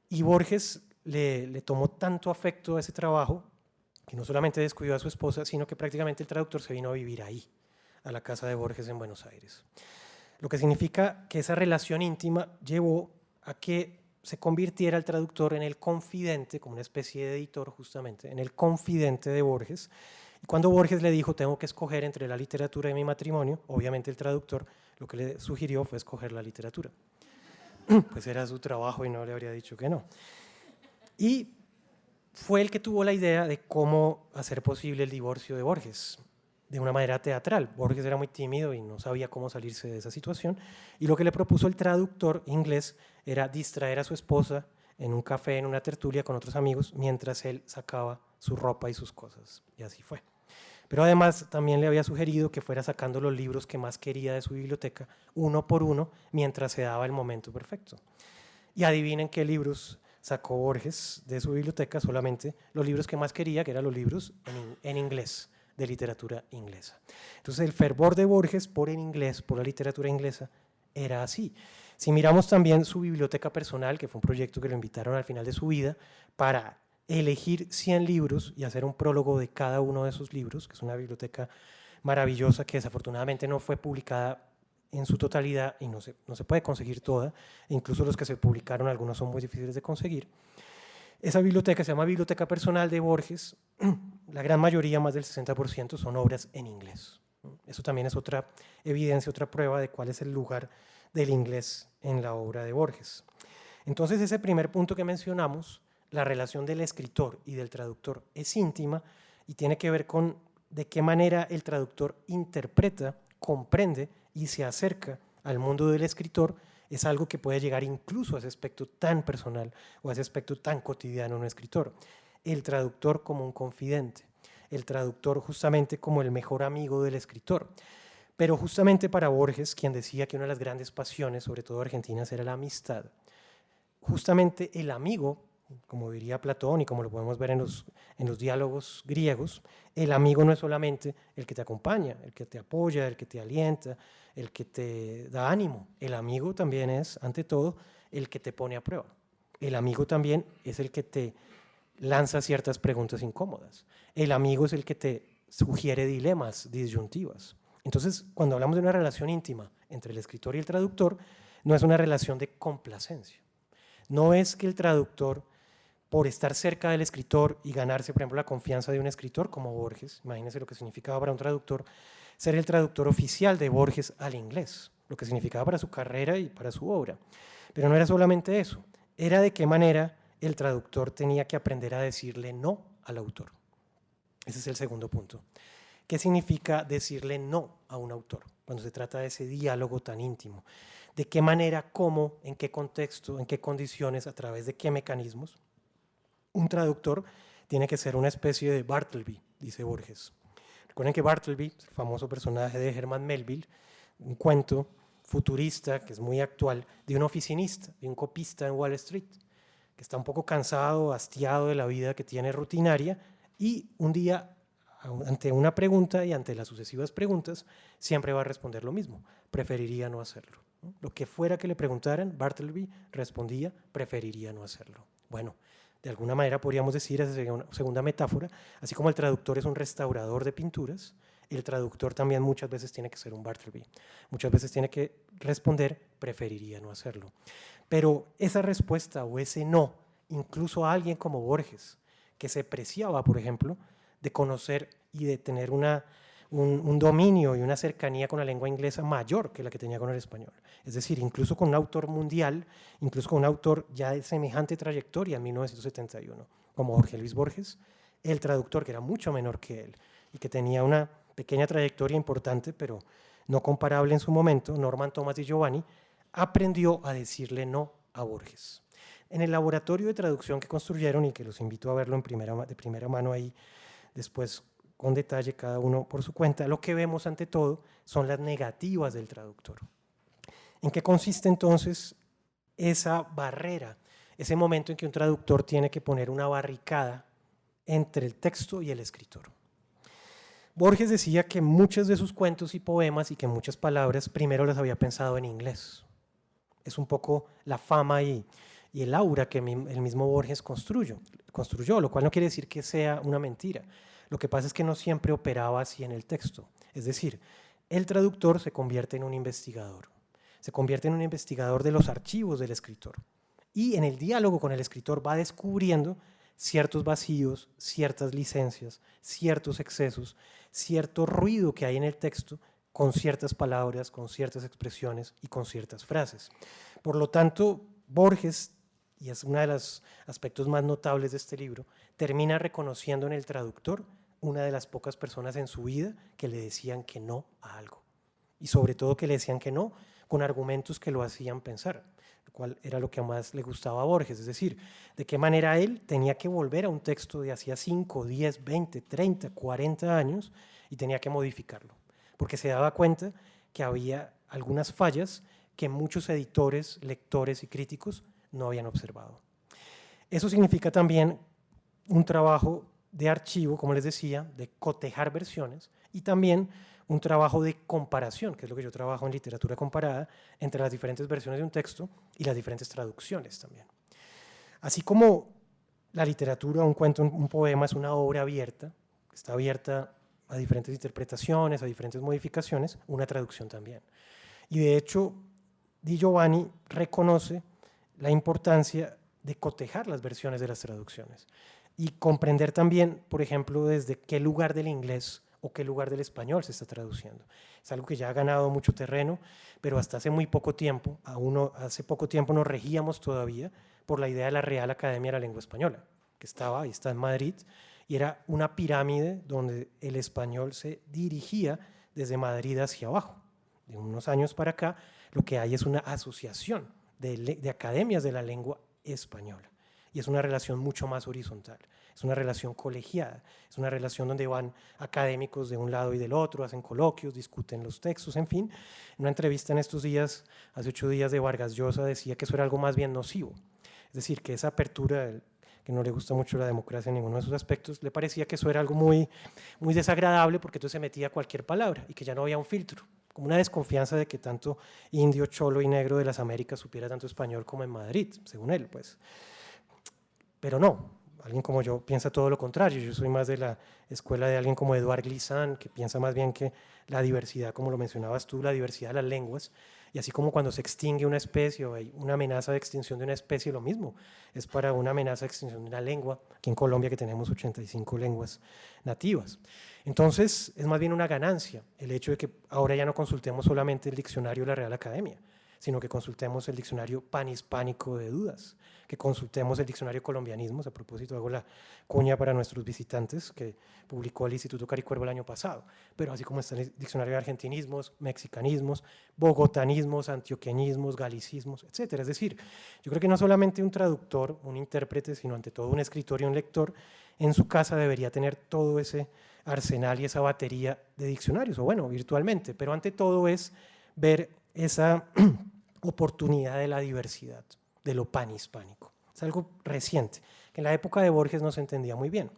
Y Borges le tomó tanto afecto a ese trabajo que no solamente descuidó a su esposa, sino que prácticamente el traductor se vino a vivir ahí, a la casa de Borges en Buenos Aires. Lo que significa que esa relación íntima llevó a que se convirtiera el traductor en el confidente, como una especie de editor justamente, en el confidente de Borges. Y cuando Borges le dijo, tengo que escoger entre la literatura y mi matrimonio, obviamente el traductor lo que le sugirió fue escoger la literatura. Pues era su trabajo y no le habría dicho que no. Y fue el que tuvo la idea de cómo hacer posible el divorcio de Borges de una manera teatral. Borges era muy tímido y no sabía cómo salirse de esa situación, y lo que le propuso el traductor inglés era distraer a su esposa en un café, en una tertulia con otros amigos, mientras él sacaba su ropa y sus cosas, y así fue. Pero además también le había sugerido que fuera sacando los libros que más quería de su biblioteca, uno por uno, mientras se daba el momento perfecto. Y adivinen qué libros sacó Borges de su biblioteca, solamente los libros que más quería, que eran los libros en inglés, de literatura inglesa. Entonces el fervor de Borges por el inglés, por la literatura inglesa, era así. Si miramos también su biblioteca personal, que fue un proyecto que lo invitaron al final de su vida para elegir 100 libros y hacer un prólogo de cada uno de esos libros, que es una biblioteca maravillosa que desafortunadamente no fue publicada en su totalidad y no se puede conseguir toda, incluso los que se publicaron, algunos son muy difíciles de conseguir. Esa biblioteca se llama Biblioteca Personal de Borges, la gran mayoría, más del 60%, son obras en inglés. Eso también es otra evidencia, otra prueba de cuál es el lugar del inglés en la obra de Borges. Entonces, ese primer punto que mencionamos, la relación del escritor y del traductor, es íntima y tiene que ver con de qué manera el traductor interpreta, comprende y se acerca al mundo del escritor. Es algo que puede llegar incluso a ese aspecto tan personal o a ese aspecto tan cotidiano en un escritor. El traductor como un confidente. el traductor justamente como el mejor amigo del escritor. Pero justamente para Borges, quien decía que una de las grandes pasiones, sobre todo argentinas, era la amistad, justamente el amigo, como diría Platón y como lo podemos ver en los diálogos griegos, el amigo no es solamente el que te acompaña, el que te apoya, el que te alienta, el que te da ánimo. El amigo también es, ante todo, el que te pone a prueba. El amigo también es el que te lanza ciertas preguntas incómodas. El amigo es el que te sugiere dilemas, disyuntivas. Entonces, cuando hablamos de una relación íntima entre el escritor y el traductor, no es una relación de complacencia. No es que el traductor, por estar cerca del escritor y ganarse, por ejemplo, la confianza de un escritor como Borges, imagínense lo que significaba para un traductor, ser el traductor oficial de Borges al inglés, lo que significaba para su carrera y para su obra. Pero no era solamente eso, era de qué manera el traductor tenía que aprender a decirle no al autor. Ese es el segundo punto. ¿Qué significa decirle no a un autor cuando se trata de ese diálogo tan íntimo? ¿De qué manera, cómo, en qué contexto, en qué condiciones, a través de qué mecanismos? Un traductor tiene que ser una especie de Bartleby, dice Borges. Recuerden que Bartleby, el famoso personaje de Herman Melville, un cuento futurista que es muy actual, de un oficinista, de un copista en Wall Street, que está un poco cansado, hastiado de la vida que tiene rutinaria, y un día, ante una pregunta y ante las sucesivas preguntas, siempre va a responder lo mismo: preferiría no hacerlo. Lo que fuera que le preguntaran, Bartleby respondía: preferiría no hacerlo. Bueno, de alguna manera podríamos decir, esa sería una segunda metáfora, así como el traductor es un restaurador de pinturas, el traductor también muchas veces tiene que ser un Bartleby. Muchas veces tiene que responder: preferiría no hacerlo. Pero esa respuesta o ese no, incluso a alguien como Borges, que se preciaba, por ejemplo, de conocer y de tener un dominio y una cercanía con la lengua inglesa mayor que la que tenía con el español. Es decir, incluso con un autor mundial, incluso con un autor ya de semejante trayectoria en 1971, como Jorge Luis Borges, el traductor, que era mucho menor que él y que tenía una pequeña trayectoria importante, pero no comparable en su momento, Norman Thomas Di Giovanni, aprendió a decirle no a Borges. En el laboratorio de traducción que construyeron, y que los invito a verlo de primera mano ahí, después con detalle cada uno por su cuenta, lo que vemos ante todo son las negativas del traductor. ¿En qué consiste entonces esa barrera, ese momento en que un traductor tiene que poner una barricada entre el texto y el escritor? Borges decía que muchos de sus cuentos y poemas y que muchas palabras primero las había pensado en inglés. Es un poco la fama y el aura que el mismo Borges construyó, lo cual no quiere decir que sea una mentira. Lo que pasa es que no siempre operaba así en el texto. Es decir, el traductor se convierte en un investigador. Se convierte en un investigador de los archivos del escritor. Y en el diálogo con el escritor va descubriendo ciertos vacíos, ciertas licencias, ciertos excesos, cierto ruido que hay en el texto con ciertas palabras, con ciertas expresiones y con ciertas frases. Por lo tanto, Borges, y es uno de los aspectos más notables de este libro, termina reconociendo en el traductor una de las pocas personas en su vida que le decían que no a algo. Y sobre todo que le decían que no con argumentos que lo hacían pensar, lo cual era lo que más le gustaba a Borges, es decir, de qué manera él tenía que volver a un texto de hacía 5, 10, 20, 30, 40 años y tenía que modificarlo, porque se daba cuenta que había algunas fallas que muchos editores, lectores y críticos no habían observado. Eso significa también un trabajo de archivo, como les decía, de cotejar versiones y también un trabajo de comparación, que es lo que yo trabajo en literatura comparada, entre las diferentes versiones de un texto y las diferentes traducciones también. Así como la literatura, un cuento, un poema es una obra abierta, está abierta a diferentes interpretaciones, a diferentes modificaciones, una traducción también. Y de hecho, Di Giovanni reconoce la importancia de cotejar las versiones de las traducciones y comprender también, por ejemplo, desde qué lugar del inglés o qué lugar del español se está traduciendo. Es algo que ya ha ganado mucho terreno, pero hasta hace muy poco tiempo, hace poco tiempo nos regíamos todavía por la idea de la Real Academia de la Lengua Española, que estaba y está en Madrid, y era una pirámide donde el español se dirigía desde Madrid hacia abajo. De unos años para acá, lo que hay es una asociación de academias de la lengua española. y es una relación mucho más horizontal, es una relación colegiada, es una relación donde van académicos de un lado y del otro, hacen coloquios, discuten los textos, en fin. En una entrevista en estos días, hace 8 días, de Vargas Llosa, decía que eso era algo más bien nocivo, es decir, que esa apertura, que no le gusta mucho la democracia en ninguno de sus aspectos, le parecía que eso era algo muy, muy desagradable porque entonces se metía cualquier palabra y que ya no había un filtro, como una desconfianza de que tanto indio, cholo y negro de las Américas supiera tanto español como en Madrid, según él, pues. Pero no, alguien como yo piensa todo lo contrario. Yo soy más de la escuela de alguien como Edouard Glissant, que piensa más bien que la diversidad, como lo mencionabas tú, la diversidad de las lenguas, y así como cuando se extingue una especie o hay una amenaza de extinción de una especie, lo mismo es para una amenaza de extinción de una lengua, aquí en Colombia que tenemos 85 lenguas nativas. Entonces es más bien una ganancia el hecho de que ahora ya no consultemos solamente el diccionario de la Real Academia, sino que consultemos el diccionario panhispánico de dudas, que consultemos el diccionario colombianismos. A propósito, hago la cuña para nuestros visitantes, que publicó el Instituto Caricuervo el año pasado, pero así como está el diccionario de argentinismos, mexicanismos, bogotanismos, antioqueñismos, galicismos, etcétera. Es decir, yo creo que no solamente un traductor, un intérprete, sino ante todo un escritor y un lector, en su casa debería tener todo ese arsenal y esa batería de diccionarios, o bueno, virtualmente, pero ante todo es ver esa oportunidad de la diversidad, de lo panhispánico. Es algo reciente, que en la época de Borges no se entendía muy bien.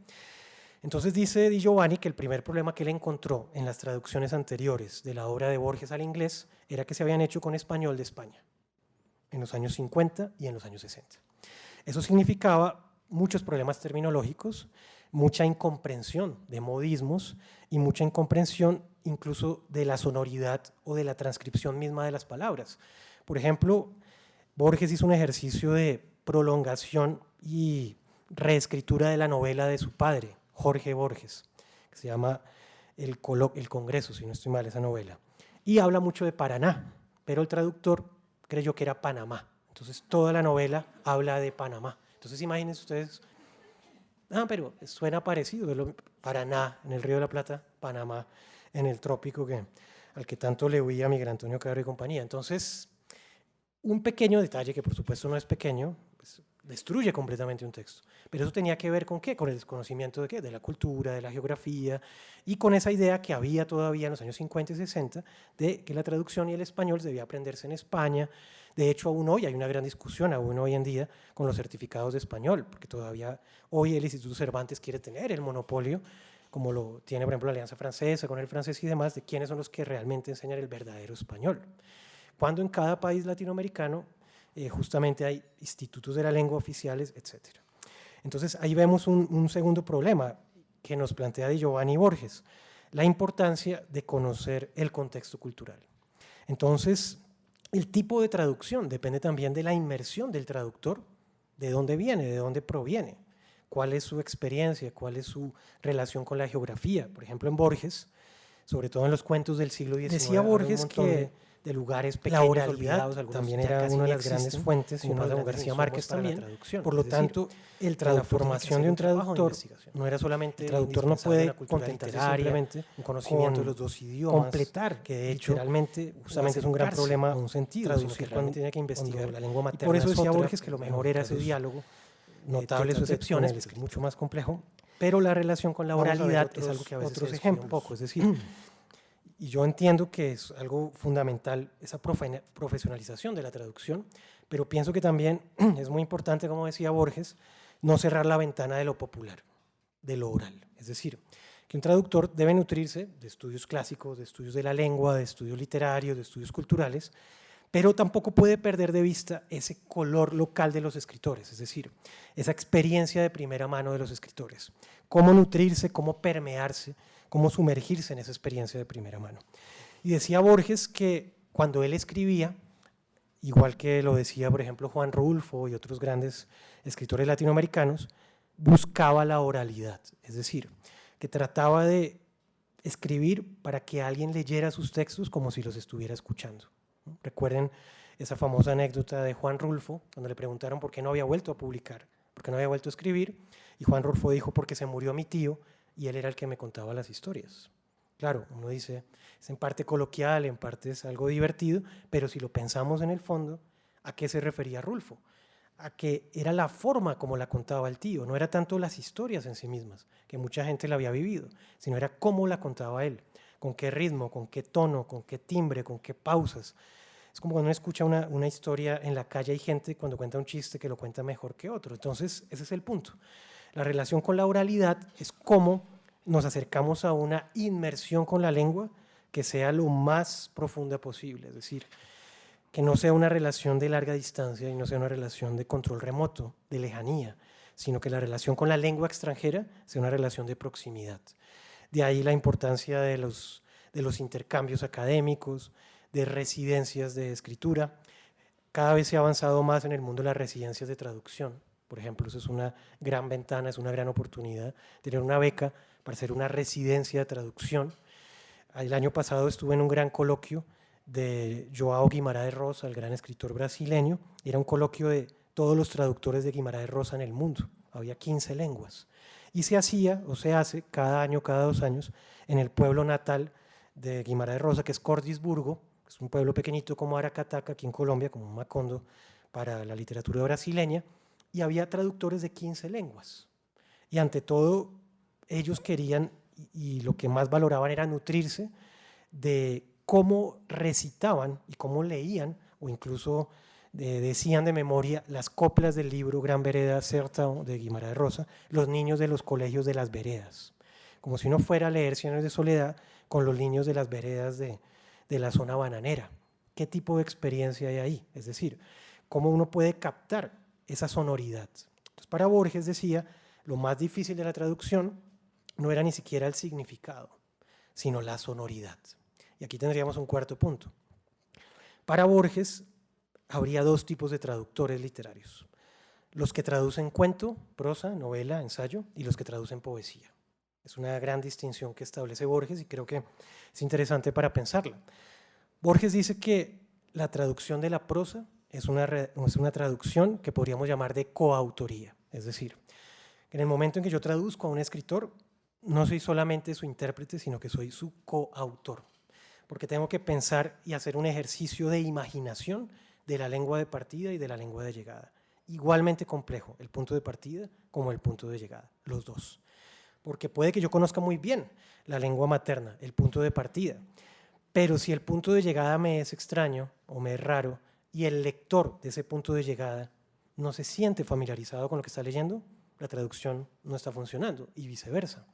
Entonces dice Di Giovanni que el primer problema que él encontró en las traducciones anteriores de la obra de Borges al inglés era que se habían hecho con español de España, en los años 50 y en los años 60. Eso significaba muchos problemas terminológicos, mucha incomprensión de modismos y mucha incomprensión incluso de la sonoridad o de la transcripción misma de las palabras. Por ejemplo, Borges hizo un ejercicio de prolongación y reescritura de la novela de su padre, Jorge Borges, que se llama El Congreso, si no estoy mal, esa novela. Y habla mucho de Paraná, pero el traductor creyó que era Panamá. Entonces toda la novela habla de Panamá. Entonces imagínense ustedes, pero suena parecido, Paraná en el Río de la Plata, Panamá en el trópico al que tanto le huía Miguel Antonio Cabro y compañía. Entonces, un pequeño detalle, que por supuesto no es pequeño, pues, destruye completamente un texto. Pero eso tenía que ver con ¿qué? Con el desconocimiento de ¿qué? De la cultura, de la geografía, y con esa idea que había todavía en los años 50 y 60 de que la traducción y el español debía aprenderse en España. De hecho, aún hoy hay una gran discusión, aún hoy en día, con los certificados de español, porque todavía hoy el Instituto Cervantes quiere tener el monopolio, como lo tiene, por ejemplo, la Alianza Francesa, con el francés y demás, de quiénes son los que realmente enseñan el verdadero español. Cuando en cada país latinoamericano justamente hay institutos de la lengua oficiales, etc. Entonces ahí vemos un segundo problema que nos plantea Di Giovanni Borges, la importancia de conocer el contexto cultural. Entonces, el tipo de traducción depende también de la inmersión del traductor, de dónde viene, de dónde proviene, cuál es su experiencia, cuál es su relación con la geografía. Por ejemplo, en Borges, sobre todo en los cuentos del siglo XIX, decía Borges que de lugares pequeños, la oralidad olvidados, también era una de las grandes fuentes, y uno de García Márquez también. Por lo tanto, la formación de un traductor no era solamente el traductor no puede contentarse simplemente un conocimiento de los dos idiomas, completar, que de hecho justamente es un gran problema un sentido, traducir cuando tiene que investigar la lengua materna. Y por eso decía otra, Borges que lo mejor era ese diálogo, notables sus excepciones, es mucho más complejo, pero la relación con la oralidad es algo que a veces se un poco, es decir, y yo entiendo que es algo fundamental esa profesionalización de la traducción, pero pienso que también es muy importante, como decía Borges, no cerrar la ventana de lo popular, de lo oral. Es decir, que un traductor debe nutrirse de estudios clásicos, de estudios de la lengua, de estudios literarios, de estudios culturales, pero tampoco puede perder de vista ese color local de los escritores, es decir, esa experiencia de primera mano de los escritores, cómo nutrirse, cómo permearse, cómo sumergirse en esa experiencia de primera mano. Y decía Borges que cuando él escribía, igual que lo decía, por ejemplo, Juan Rulfo y otros grandes escritores latinoamericanos, buscaba la oralidad, es decir, que trataba de escribir para que alguien leyera sus textos como si los estuviera escuchando. Recuerden esa famosa anécdota de Juan Rulfo, cuando le preguntaron por qué no había vuelto a publicar, por qué no había vuelto a escribir, y Juan Rulfo dijo: porque se murió mi tío y él era el que me contaba las historias. Claro, uno dice, es en parte coloquial, en parte es algo divertido, pero si lo pensamos en el fondo, ¿a qué se refería Rulfo? a que era la forma como la contaba el tío, no era tanto las historias en sí mismas, que mucha gente la había vivido, sino era cómo la contaba él, con qué ritmo, con qué tono, con qué timbre, con qué pausas. Es como cuando uno escucha una historia en la calle, hay gente cuando cuenta un chiste que lo cuenta mejor que otro. Entonces, ese es el punto. La relación con la oralidad es cómo nos acercamos a una inmersión con la lengua que sea lo más profunda posible, es decir, que no sea una relación de larga distancia y no sea una relación de control remoto, de lejanía, sino que la relación con la lengua extranjera sea una relación de proximidad. De ahí la importancia de los intercambios académicos, de residencias de escritura. Cada vez se ha avanzado más en el mundo de las residencias de traducción. Por ejemplo, eso es una gran ventana, es una gran oportunidad, tener una beca para hacer una residencia de traducción. El año pasado estuve en un gran coloquio de João Guimarães Rosa, el gran escritor brasileño. Era un coloquio de todos los traductores de Guimarães Rosa en el mundo. Había 15 lenguas. Y se hacía, o se hace, cada año, cada 2 años, en el pueblo natal de Guimarães Rosa, que es Cordisburgo, que es un pueblo pequeñito como Aracataca, aquí en Colombia, como Macondo, para la literatura brasileña, y había traductores de 15 lenguas. Y ante todo, ellos querían, y lo que más valoraban era nutrirse de cómo recitaban y cómo leían, o incluso decían de memoria las coplas del libro Gran Vereda Sertão de Guimarães Rosa, los niños de los colegios de las veredas, como si uno fuera a leer Cien años de soledad con los niños de las veredas de la zona bananera. ¿Qué tipo de experiencia hay ahí? Es decir, cómo uno puede captar esa sonoridad. Entonces, para Borges decía, lo más difícil de la traducción no era ni siquiera el significado, sino la sonoridad. Y aquí tendríamos un cuarto punto. Para Borges habría 2 tipos de traductores literarios: los que traducen cuento, prosa, novela, ensayo, y los que traducen poesía. Es una gran distinción que establece Borges y creo que es interesante para pensarla. Borges dice que la traducción de la prosa es una traducción que podríamos llamar de coautoría. Es decir, en el momento en que yo traduzco a un escritor, no soy solamente su intérprete, sino que soy su coautor, porque tengo que pensar y hacer un ejercicio de imaginación de la lengua de partida y de la lengua de llegada. Igualmente complejo, el punto de partida como el punto de llegada, los dos. Porque puede que yo conozca muy bien la lengua materna, el punto de partida, pero si el punto de llegada me es extraño o me es raro y el lector de ese punto de llegada no se siente familiarizado con lo que está leyendo, la traducción no está funcionando y viceversa.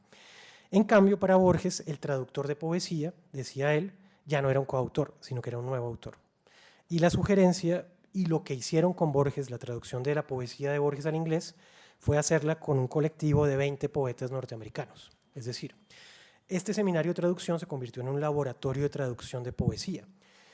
En cambio, para Borges, el traductor de poesía, decía él, ya no era un coautor, sino que era un nuevo autor. Y la sugerencia y lo que hicieron con Borges, la traducción de la poesía de Borges al inglés, fue hacerla con un colectivo de 20 poetas norteamericanos. Es decir, este seminario de traducción se convirtió en un laboratorio de traducción de poesía.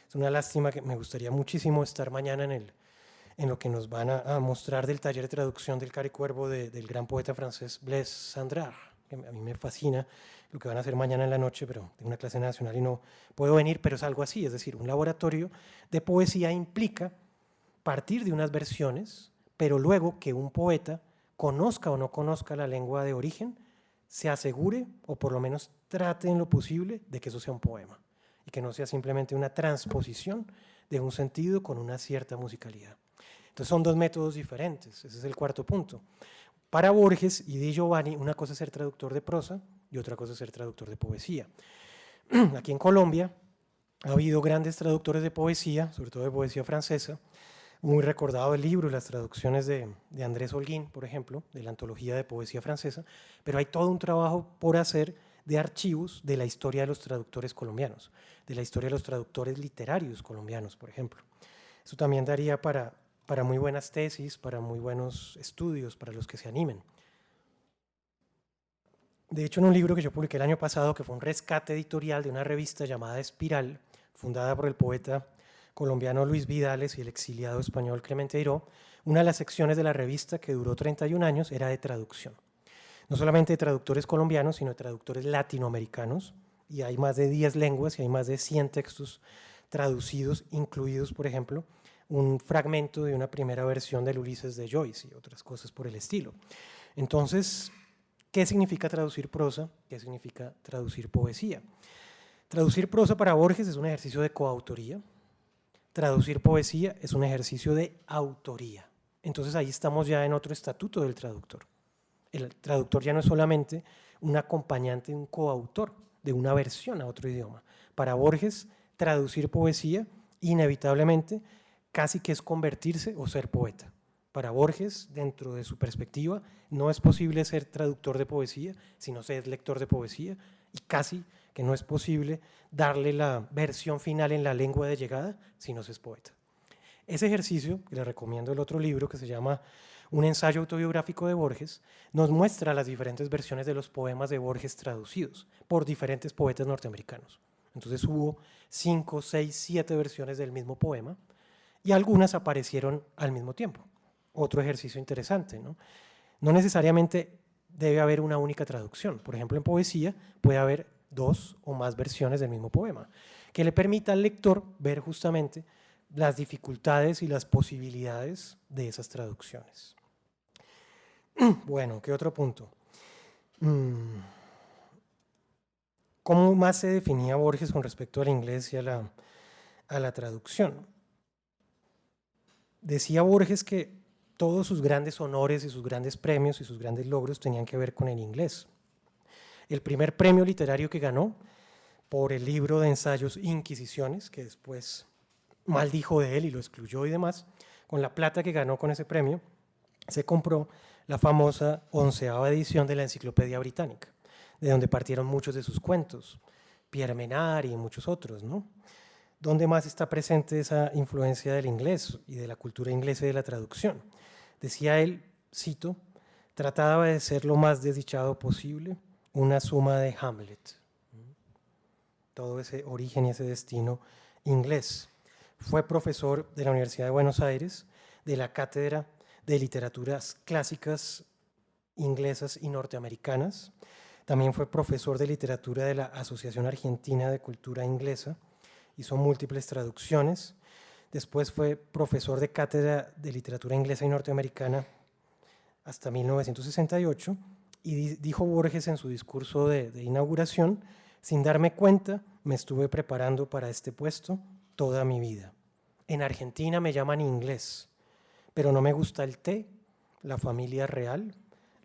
Es una lástima que me gustaría muchísimo estar mañana en lo que nos van a mostrar del taller de traducción del Cari Cuervo del gran poeta francés Blaise Cendrars, que a mí me fascina lo que van a hacer mañana en la noche, pero tengo una clase nacional y no puedo venir, pero es algo así, es decir, un laboratorio de poesía implica partir de unas versiones, pero luego que un poeta conozca o no conozca la lengua de origen, se asegure, o por lo menos trate en lo posible, de que eso sea un poema y que no sea simplemente una transposición de un sentido con una cierta musicalidad. Entonces son 2 métodos diferentes, ese es el cuarto punto. Para Borges y Di Giovanni, una cosa es ser traductor de prosa y otra cosa es ser traductor de poesía. Aquí en Colombia ha habido grandes traductores de poesía, sobre todo de poesía francesa, muy recordado el libro y las traducciones de Andrés Holguín, por ejemplo, de la antología de poesía francesa, pero hay todo un trabajo por hacer de archivos de la historia de los traductores colombianos, de la historia de los traductores literarios colombianos, por ejemplo. Eso también daría para muy buenas tesis, para muy buenos estudios, para los que se animen. De hecho, en un libro que yo publiqué el año pasado, que fue un rescate editorial de una revista llamada Espiral, fundada por el poeta colombiano Luis Vidales y el exiliado español Clemente Airó, una de las secciones de la revista, que duró 31 años, era de traducción. No solamente de traductores colombianos, sino de traductores latinoamericanos, y hay más de 10 lenguas y hay más de 100 textos traducidos, incluidos, por ejemplo, un fragmento de una primera versión del Ulises de Joyce y otras cosas por el estilo. Entonces, ¿qué significa traducir prosa? ¿Qué significa traducir poesía? Traducir prosa para Borges es un ejercicio de coautoría. Traducir poesía es un ejercicio de autoría. Entonces ahí estamos ya en otro estatuto del traductor. El traductor ya no es solamente un acompañante, un coautor de una versión a otro idioma. Para Borges, traducir poesía, inevitablemente, casi que es convertirse o ser poeta. Para Borges, dentro de su perspectiva, no es posible ser traductor de poesía, sino ser lector de poesía, y casi que no es posible darle la versión final en la lengua de llegada, si no se es poeta. Ese ejercicio, que le recomiendo el otro libro que se llama Un ensayo autobiográfico de Borges, nos muestra las diferentes versiones de los poemas de Borges traducidos por diferentes poetas norteamericanos. Entonces hubo 5, 6, 7 versiones del mismo poema y algunas aparecieron al mismo tiempo. Otro ejercicio interesante, ¿no? No necesariamente debe haber una única traducción. Por ejemplo, en poesía puede haber 2 o más versiones del mismo poema, que le permita al lector ver justamente las dificultades y las posibilidades de esas traducciones. Bueno, ¿qué otro punto? ¿Cómo más se definía Borges con respecto al inglés y a la traducción? Decía Borges que todos sus grandes honores y sus grandes premios y sus grandes logros tenían que ver con el inglés. El primer premio literario que ganó por el libro de ensayos Inquisiciones, que después maldijo de él y lo excluyó y demás, con la plata que ganó con ese premio, se compró la famosa 11ª edición de la Enciclopedia Británica, de donde partieron muchos de sus cuentos, Pierre Menard y muchos otros, ¿no? ¿Dónde más está presente esa influencia del inglés y de la cultura inglesa y de la traducción? Decía él, cito, trataba de ser lo más desdichado posible, una suma de Hamlet. Todo ese origen y ese destino inglés. Fue profesor de la Universidad de Buenos Aires, de la Cátedra de Literaturas Clásicas Inglesas y Norteamericanas. También fue profesor de literatura de la Asociación Argentina de Cultura Inglesa. Hizo múltiples traducciones. Después fue profesor de Cátedra de Literatura Inglesa y Norteamericana hasta 1968. Y dijo Borges en su discurso de inauguración, sin darme cuenta, me estuve preparando para este puesto toda mi vida. En Argentina me llaman inglés, pero no me gusta el té, la familia real,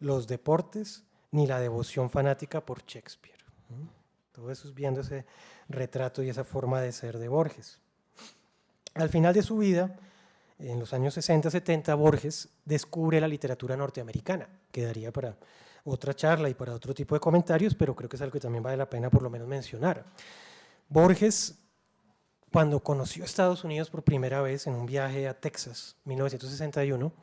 los deportes, ni la devoción fanática por Shakespeare. Todo eso es viendo ese retrato y esa forma de ser de Borges. Al final de su vida, en los años 60-70, Borges descubre la literatura norteamericana. Quedaría para otra charla y para otro tipo de comentarios, pero creo que es algo que también vale la pena por lo menos mencionar. Borges, cuando conoció Estados Unidos por primera vez en un viaje a Texas, 1961,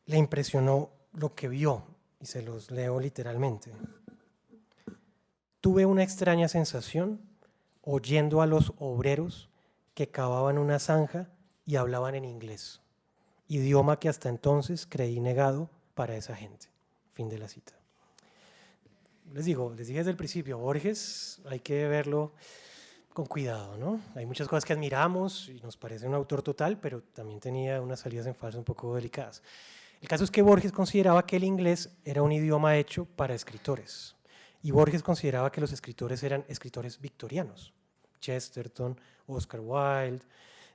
le impresionó lo que vio, y se los leo literalmente. Tuve una extraña sensación oyendo a los obreros que cavaban una zanja y hablaban en inglés, idioma que hasta entonces creí negado para esa gente. Fin de la cita. Les dije desde el principio, Borges hay que verlo con cuidado, ¿no? Hay muchas cosas que admiramos y nos parece un autor total, pero también tenía unas salidas en falso un poco delicadas. El caso es que Borges consideraba que el inglés era un idioma hecho para escritores, y Borges consideraba que los escritores eran escritores victorianos, Chesterton, Oscar Wilde,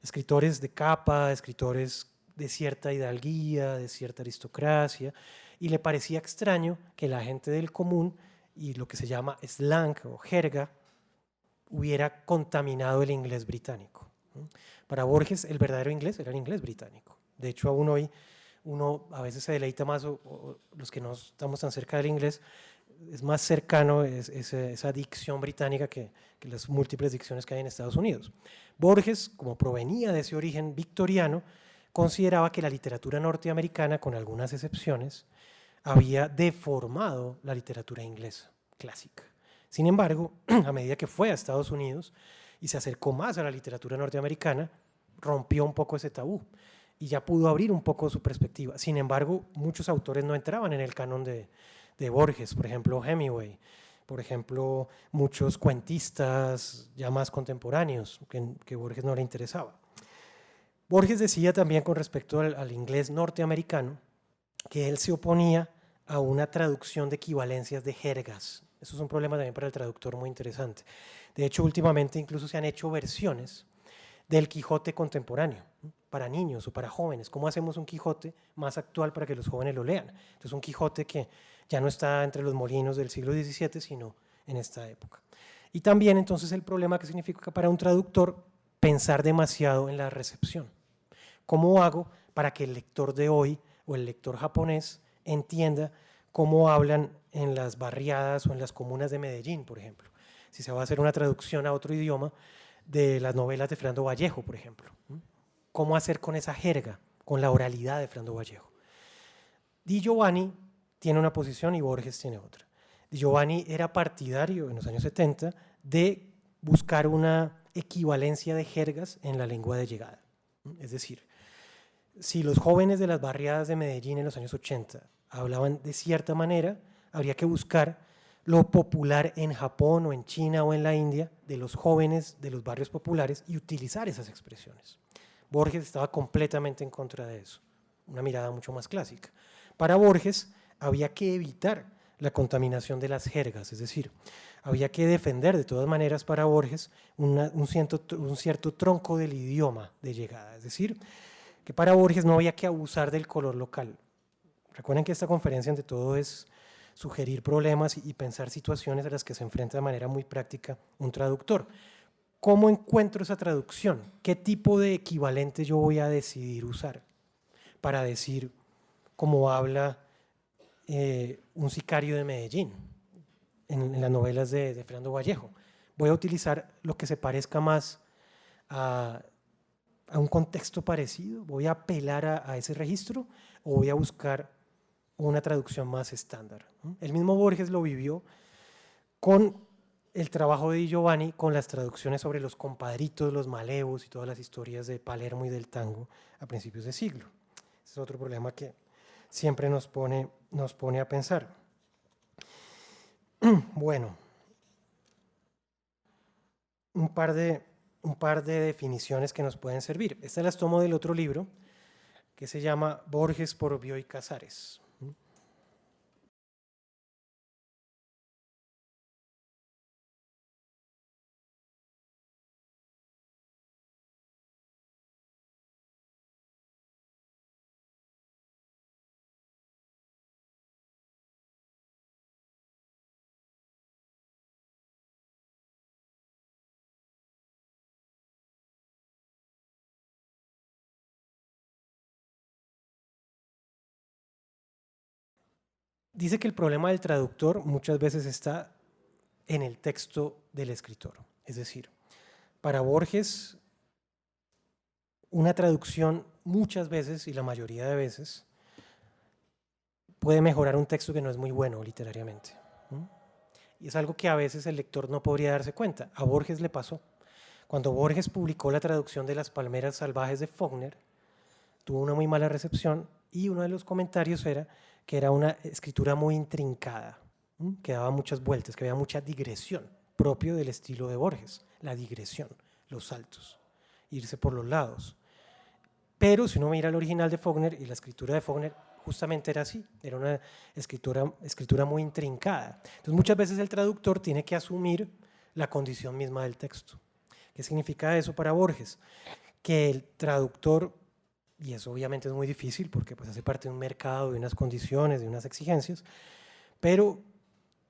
escritores de capa, escritores de cierta hidalguía, de cierta aristocracia, y le parecía extraño que la gente del común y lo que se llama slang o jerga hubiera contaminado el inglés británico. Para Borges el verdadero inglés era el inglés británico. De hecho, aún hoy uno a veces se deleita más, o los que no estamos tan cerca del inglés, es más cercano esa dicción británica que las múltiples dicciones que hay en Estados Unidos. Borges, como provenía de ese origen victoriano, consideraba que la literatura norteamericana, con algunas excepciones, había deformado la literatura inglesa clásica. Sin embargo, a medida que fue a Estados Unidos y se acercó más a la literatura norteamericana, rompió un poco ese tabú y ya pudo abrir un poco su perspectiva. Sin embargo, muchos autores no entraban en el canon de Borges, por ejemplo Hemingway, por ejemplo muchos cuentistas ya más contemporáneos que Borges no le interesaba. Borges decía también con respecto al inglés norteamericano que él se oponía a una traducción de equivalencias de jergas. Eso es un problema también para el traductor muy interesante. De hecho, últimamente incluso se han hecho versiones del Quijote contemporáneo, ¿no? Para niños o para jóvenes. ¿Cómo hacemos un Quijote más actual para que los jóvenes lo lean? Entonces, un Quijote que ya no está entre los molinos del siglo XVII, sino en esta época. Y también, entonces, el problema que significa para un traductor pensar demasiado en la recepción. ¿Cómo hago para que el lector de hoy o el lector japonés entienda cómo hablan en las barriadas o en las comunas de Medellín, por ejemplo? Si se va a hacer una traducción a otro idioma de las novelas de Fernando Vallejo, por ejemplo. ¿Cómo hacer con esa jerga, con la oralidad de Fernando Vallejo? Di Giovanni tiene una posición y Borges tiene otra. Di Giovanni era partidario en los años 70 de buscar una equivalencia de jergas en la lengua de llegada. Es decir, si los jóvenes de las barriadas de Medellín en los años 80 hablaban de cierta manera, habría que buscar lo popular en Japón o en China o en la India de los jóvenes de los barrios populares y utilizar esas expresiones. Borges estaba completamente en contra de eso, una mirada mucho más clásica. Para Borges había que evitar la contaminación de las jergas, es decir, había que defender de todas maneras para Borges un cierto tronco del idioma de llegada, es decir, que para Borges no había que abusar del color local. Recuerden que esta conferencia ante todo es sugerir problemas y pensar situaciones a las que se enfrenta de manera muy práctica un traductor. ¿Cómo encuentro esa traducción? ¿Qué tipo de equivalente yo voy a decidir usar para decir cómo habla un sicario de Medellín en las novelas de Fernando Vallejo? ¿Voy a utilizar lo que se parezca más a un contexto parecido? ¿Voy a apelar a ese registro o voy a buscar una traducción más estándar? El mismo Borges lo vivió con el trabajo de Di Giovanni, con las traducciones sobre los compadritos, los malevos y todas las historias de Palermo y del tango a principios de siglo. Ese es otro problema que siempre nos pone a pensar. Bueno, un par de definiciones que nos pueden servir. Estas las tomo del otro libro, que se llama Borges por Bioy Casares. Dice que el problema del traductor muchas veces está en el texto del escritor. Es decir, para Borges, una traducción muchas veces, y la mayoría de veces, puede mejorar un texto que no es muy bueno literariamente. Y es algo que a veces el lector no podría darse cuenta. A Borges le pasó. Cuando Borges publicó la traducción de Las palmeras salvajes de Faulkner, tuvo una muy mala recepción y uno de los comentarios era que era una escritura muy intrincada, que daba muchas vueltas, que había mucha digresión, propio del estilo de Borges, la digresión, los saltos, irse por los lados. Pero si uno mira el original de Faulkner y la escritura de Faulkner, justamente era así, era una escritura muy intrincada. Entonces muchas veces el traductor tiene que asumir la condición misma del texto. ¿Qué significa eso para Borges? Que el traductor, y eso obviamente es muy difícil porque pues hace parte de un mercado, de unas condiciones, de unas exigencias, pero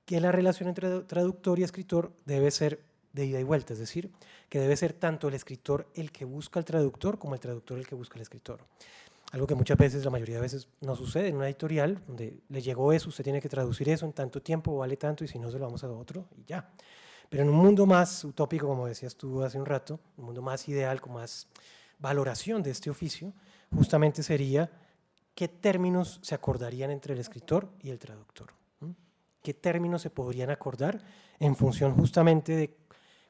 que la relación entre traductor y escritor debe ser de ida y vuelta, es decir, que debe ser tanto el escritor el que busca al traductor como el traductor el que busca al escritor. Algo que muchas veces, la mayoría de veces, no sucede en una editorial donde le llegó eso, usted tiene que traducir eso en tanto tiempo, vale tanto, y si no se lo vamos a otro y ya. Pero en un mundo más utópico, como decías tú hace un rato, un mundo más ideal, con más valoración de este oficio, justamente sería qué términos se acordarían entre el escritor y el traductor. ¿Qué términos se podrían acordar en función justamente de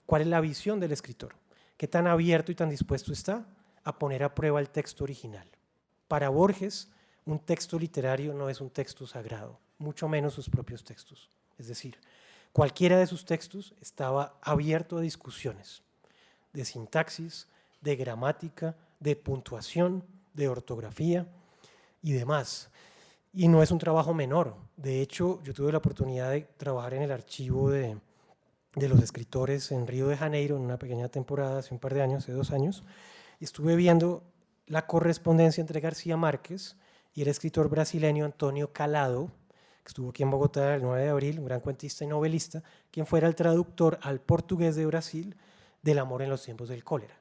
cuál es la visión del escritor? ¿Qué tan abierto y tan dispuesto está a poner a prueba el texto original? Para Borges, un texto literario no es un texto sagrado, mucho menos sus propios textos. Es decir, cualquiera de sus textos estaba abierto a discusiones de sintaxis, de gramática, de puntuación, de ortografía y demás. Y no es un trabajo menor. De hecho, yo tuve la oportunidad de trabajar en el archivo de de los escritores en Río de Janeiro en una pequeña temporada hace un par de años, hace 2 años, y estuve viendo la correspondencia entre García Márquez y el escritor brasileño Antonio Calado, que estuvo aquí en Bogotá el 9 de abril, un gran cuentista y novelista, quien fuera el traductor al portugués de Brasil del Amor en los tiempos del cólera.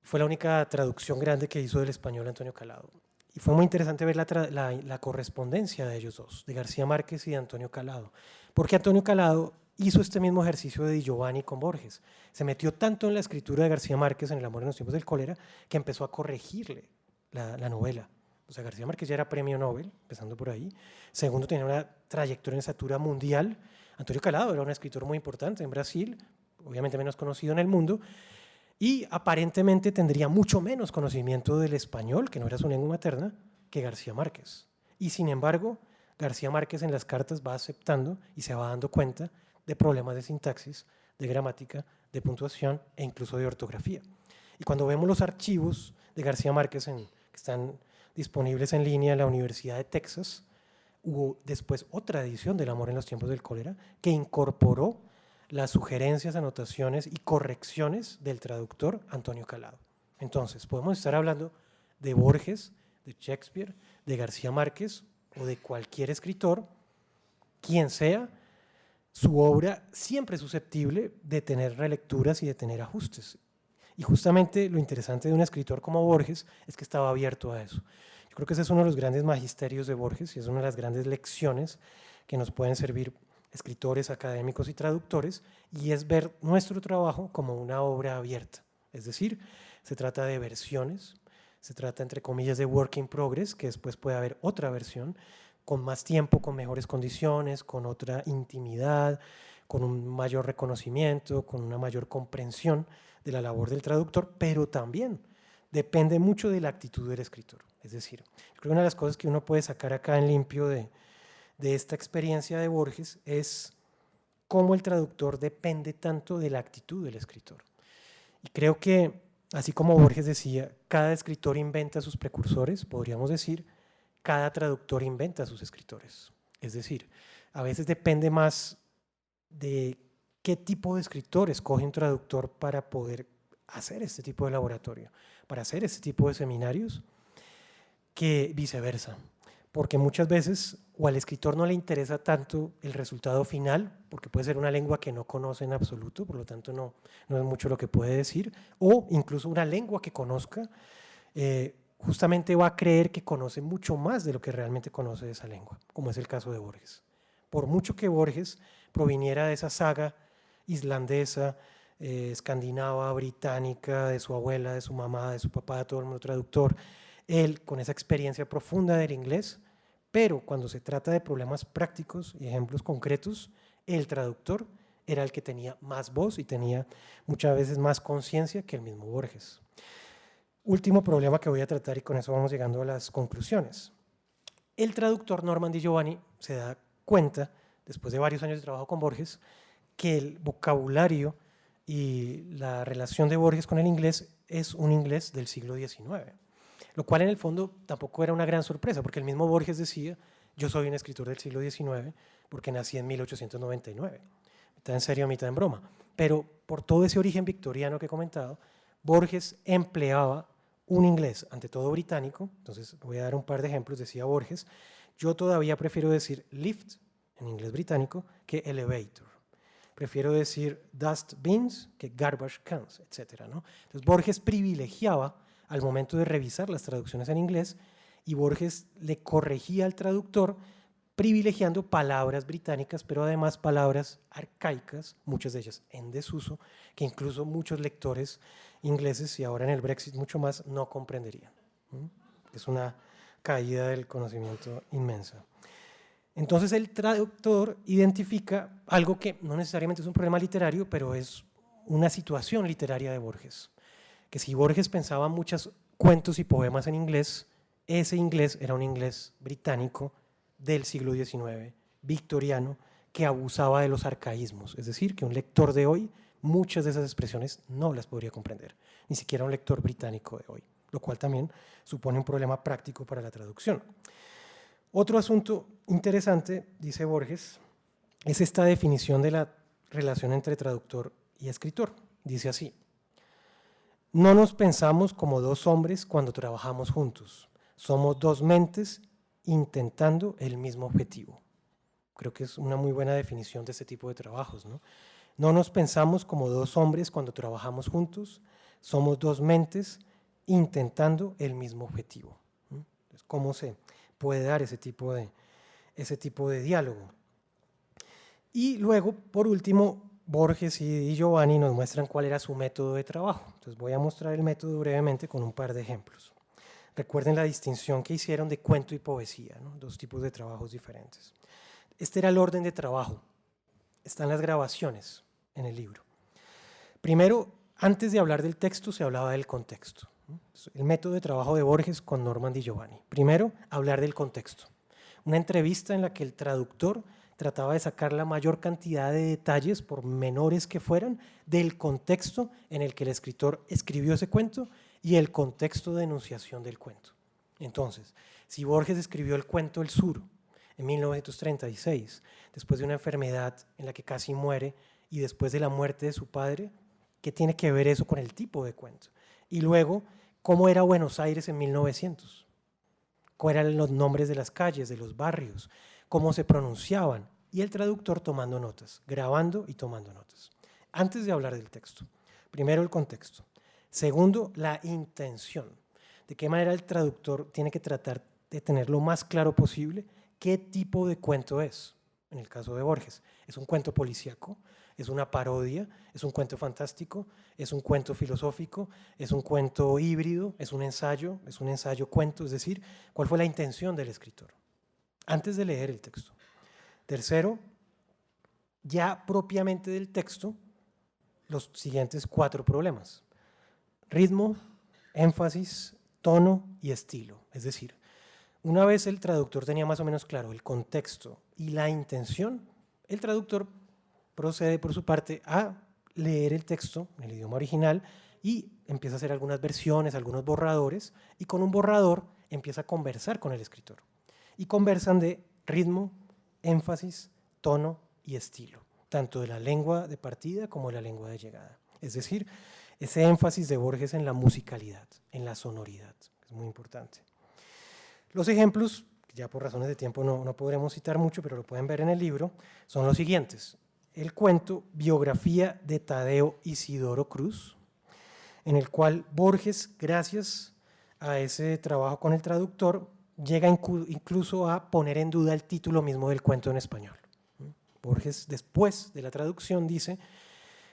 Fue la única traducción grande que hizo del español Antonio Calado. Y fue muy interesante ver la correspondencia de ellos dos, de García Márquez y de Antonio Calado, porque Antonio Calado hizo este mismo ejercicio de Di Giovanni con Borges. Se metió tanto en la escritura de García Márquez en El amor en los tiempos del cólera que empezó a corregirle la novela. O sea, García Márquez ya era premio Nobel, empezando por ahí. Segundo, tenía una trayectoria en estatura mundial. Antonio Calado era un escritor muy importante en Brasil, obviamente menos conocido en el mundo, y aparentemente tendría mucho menos conocimiento del español, que no era su lengua materna, que García Márquez. Y sin embargo, García Márquez en las cartas va aceptando y se va dando cuenta de problemas de sintaxis, de gramática, de puntuación e incluso de ortografía. Y cuando vemos los archivos de García Márquez que están disponibles en línea en la Universidad de Texas, hubo después otra edición del Amor en los tiempos del cólera que incorporó las sugerencias, anotaciones y correcciones del traductor Antonio Calado. Entonces, podemos estar hablando de Borges, de Shakespeare, de García Márquez o de cualquier escritor, quien sea, su obra siempre es susceptible de tener relecturas y de tener ajustes. Y justamente lo interesante de un escritor como Borges es que estaba abierto a eso. Yo creo que ese es uno de los grandes magisterios de Borges y es una de las grandes lecciones que nos pueden servir escritores, académicos y traductores, y es ver nuestro trabajo como una obra abierta. Es decir, se trata de versiones, se trata entre comillas de work in progress, que después puede haber otra versión con más tiempo, con mejores condiciones, con otra intimidad, con un mayor reconocimiento, con una mayor comprensión de la labor del traductor, pero también depende mucho de la actitud del escritor. Es decir, yo creo que una de las cosas que uno puede sacar acá en limpio de esta experiencia de Borges es cómo el traductor depende tanto de la actitud del escritor. Y creo que, así como Borges decía, cada escritor inventa sus precursores, podríamos decir, cada traductor inventa sus escritores. Es decir, a veces depende más de qué tipo de escritor escoge un traductor para poder hacer este tipo de laboratorio, para hacer este tipo de seminarios, que viceversa. Porque muchas veces o al escritor no le interesa tanto el resultado final, porque puede ser una lengua que no conoce en absoluto, por lo tanto no es mucho lo que puede decir, o incluso una lengua que conozca, justamente va a creer que conoce mucho más de lo que realmente conoce de esa lengua, como es el caso de Borges. Por mucho que Borges proviniera de esa saga islandesa, escandinava, británica, de su abuela, de su mamá, de su papá, de todo el mundo traductor, él con esa experiencia profunda del inglés, pero cuando se trata de problemas prácticos y ejemplos concretos, el traductor era el que tenía más voz y tenía muchas veces más conciencia que el mismo Borges. Último problema que voy a tratar y con eso vamos llegando a las conclusiones. El traductor Norman Di Giovanni se da cuenta, después de varios años de trabajo con Borges, que el vocabulario y la relación de Borges con el inglés es un inglés del siglo XIX. Lo cual en el fondo tampoco era una gran sorpresa, porque el mismo Borges decía, yo soy un escritor del siglo XIX porque nací en 1899, mitad en serio, mitad en broma. Pero por todo ese origen victoriano que he comentado, Borges empleaba un inglés, ante todo británico. Entonces voy a dar un par de ejemplos. Decía Borges, yo todavía prefiero decir lift en inglés británico que elevator. Prefiero decir dust bins que garbage cans, etc., ¿no? Entonces Borges privilegiaba al momento de revisar las traducciones en inglés, y Borges le corregía al traductor privilegiando palabras británicas, pero además palabras arcaicas, muchas de ellas en desuso, que incluso muchos lectores ingleses, y ahora en el Brexit mucho más, no comprenderían. Es una caída del conocimiento inmensa. Entonces el traductor identifica algo que no necesariamente es un problema literario, pero es una situación literaria de Borges. Que si Borges pensaba muchos cuentos y poemas en inglés, ese inglés era un inglés británico del siglo XIX, victoriano, que abusaba de los arcaísmos. Es decir, que un lector de hoy, muchas de esas expresiones no las podría comprender, ni siquiera un lector británico de hoy, lo cual también supone un problema práctico para la traducción. Otro asunto interesante, dice Borges, es esta definición de la relación entre traductor y escritor. Dice así: no nos pensamos como dos hombres cuando trabajamos juntos. Somos dos mentes intentando el mismo objetivo. Creo que es una muy buena definición de este tipo de trabajos, ¿no? No nos pensamos como dos hombres cuando trabajamos juntos. Somos dos mentes intentando el mismo objetivo. Entonces, ¿cómo se puede dar ese tipo de diálogo? Y luego, por último, Borges y Giovanni nos muestran cuál era su método de trabajo. Entonces voy a mostrar el método brevemente con un par de ejemplos. Recuerden la distinción que hicieron de cuento y poesía, ¿no? Dos tipos de trabajos diferentes. Este era el orden de trabajo. Están las grabaciones en el libro. Primero, antes de hablar del texto, se hablaba del contexto. El método de trabajo de Borges con Norman Di Giovanni. Primero, hablar del contexto. Una entrevista en la que el traductor trataba de sacar la mayor cantidad de detalles, por menores que fueran, del contexto en el que el escritor escribió ese cuento y el contexto de enunciación del cuento. Entonces, si Borges escribió el cuento El Sur en 1936, después de una enfermedad en la que casi muere y después de la muerte de su padre, ¿qué tiene que ver eso con el tipo de cuento? Y luego, ¿cómo era Buenos Aires en 1900? ¿Cuáles eran los nombres de las calles, de los barrios? ¿Cómo se pronunciaban? Y el traductor tomando notas, grabando y tomando notas. Antes de hablar del texto, primero el contexto. Segundo, la intención. De qué manera el traductor tiene que tratar de tener lo más claro posible qué tipo de cuento es. En el caso de Borges, ¿es un cuento policíaco? ¿Es una parodia? ¿Es un cuento fantástico? ¿Es un cuento filosófico? ¿Es un cuento híbrido? ¿Es un ensayo? ¿Es un ensayo-cuento? Es decir, ¿cuál fue la intención del escritor? Antes de leer el texto. Tercero, ya propiamente del texto, los siguientes 4 problemas: ritmo, énfasis, tono y estilo. Es decir, una vez el traductor tenía más o menos claro el contexto y la intención, el traductor procede por su parte a leer el texto en el idioma original y empieza a hacer algunas versiones, algunos borradores, y con un borrador empieza a conversar con el escritor. Y conversan de ritmo, énfasis, tono y estilo, tanto de la lengua de partida como de la lengua de llegada. Es decir, ese énfasis de Borges en la musicalidad, en la sonoridad, es muy importante. Los ejemplos, ya por razones de tiempo no podremos citar mucho, pero lo pueden ver en el libro, son los siguientes. El cuento Biografía de Tadeo Isidoro Cruz, en el cual Borges, gracias a ese trabajo con el traductor, llega incluso a poner en duda el título mismo del cuento en español. Borges, después de la traducción, dice: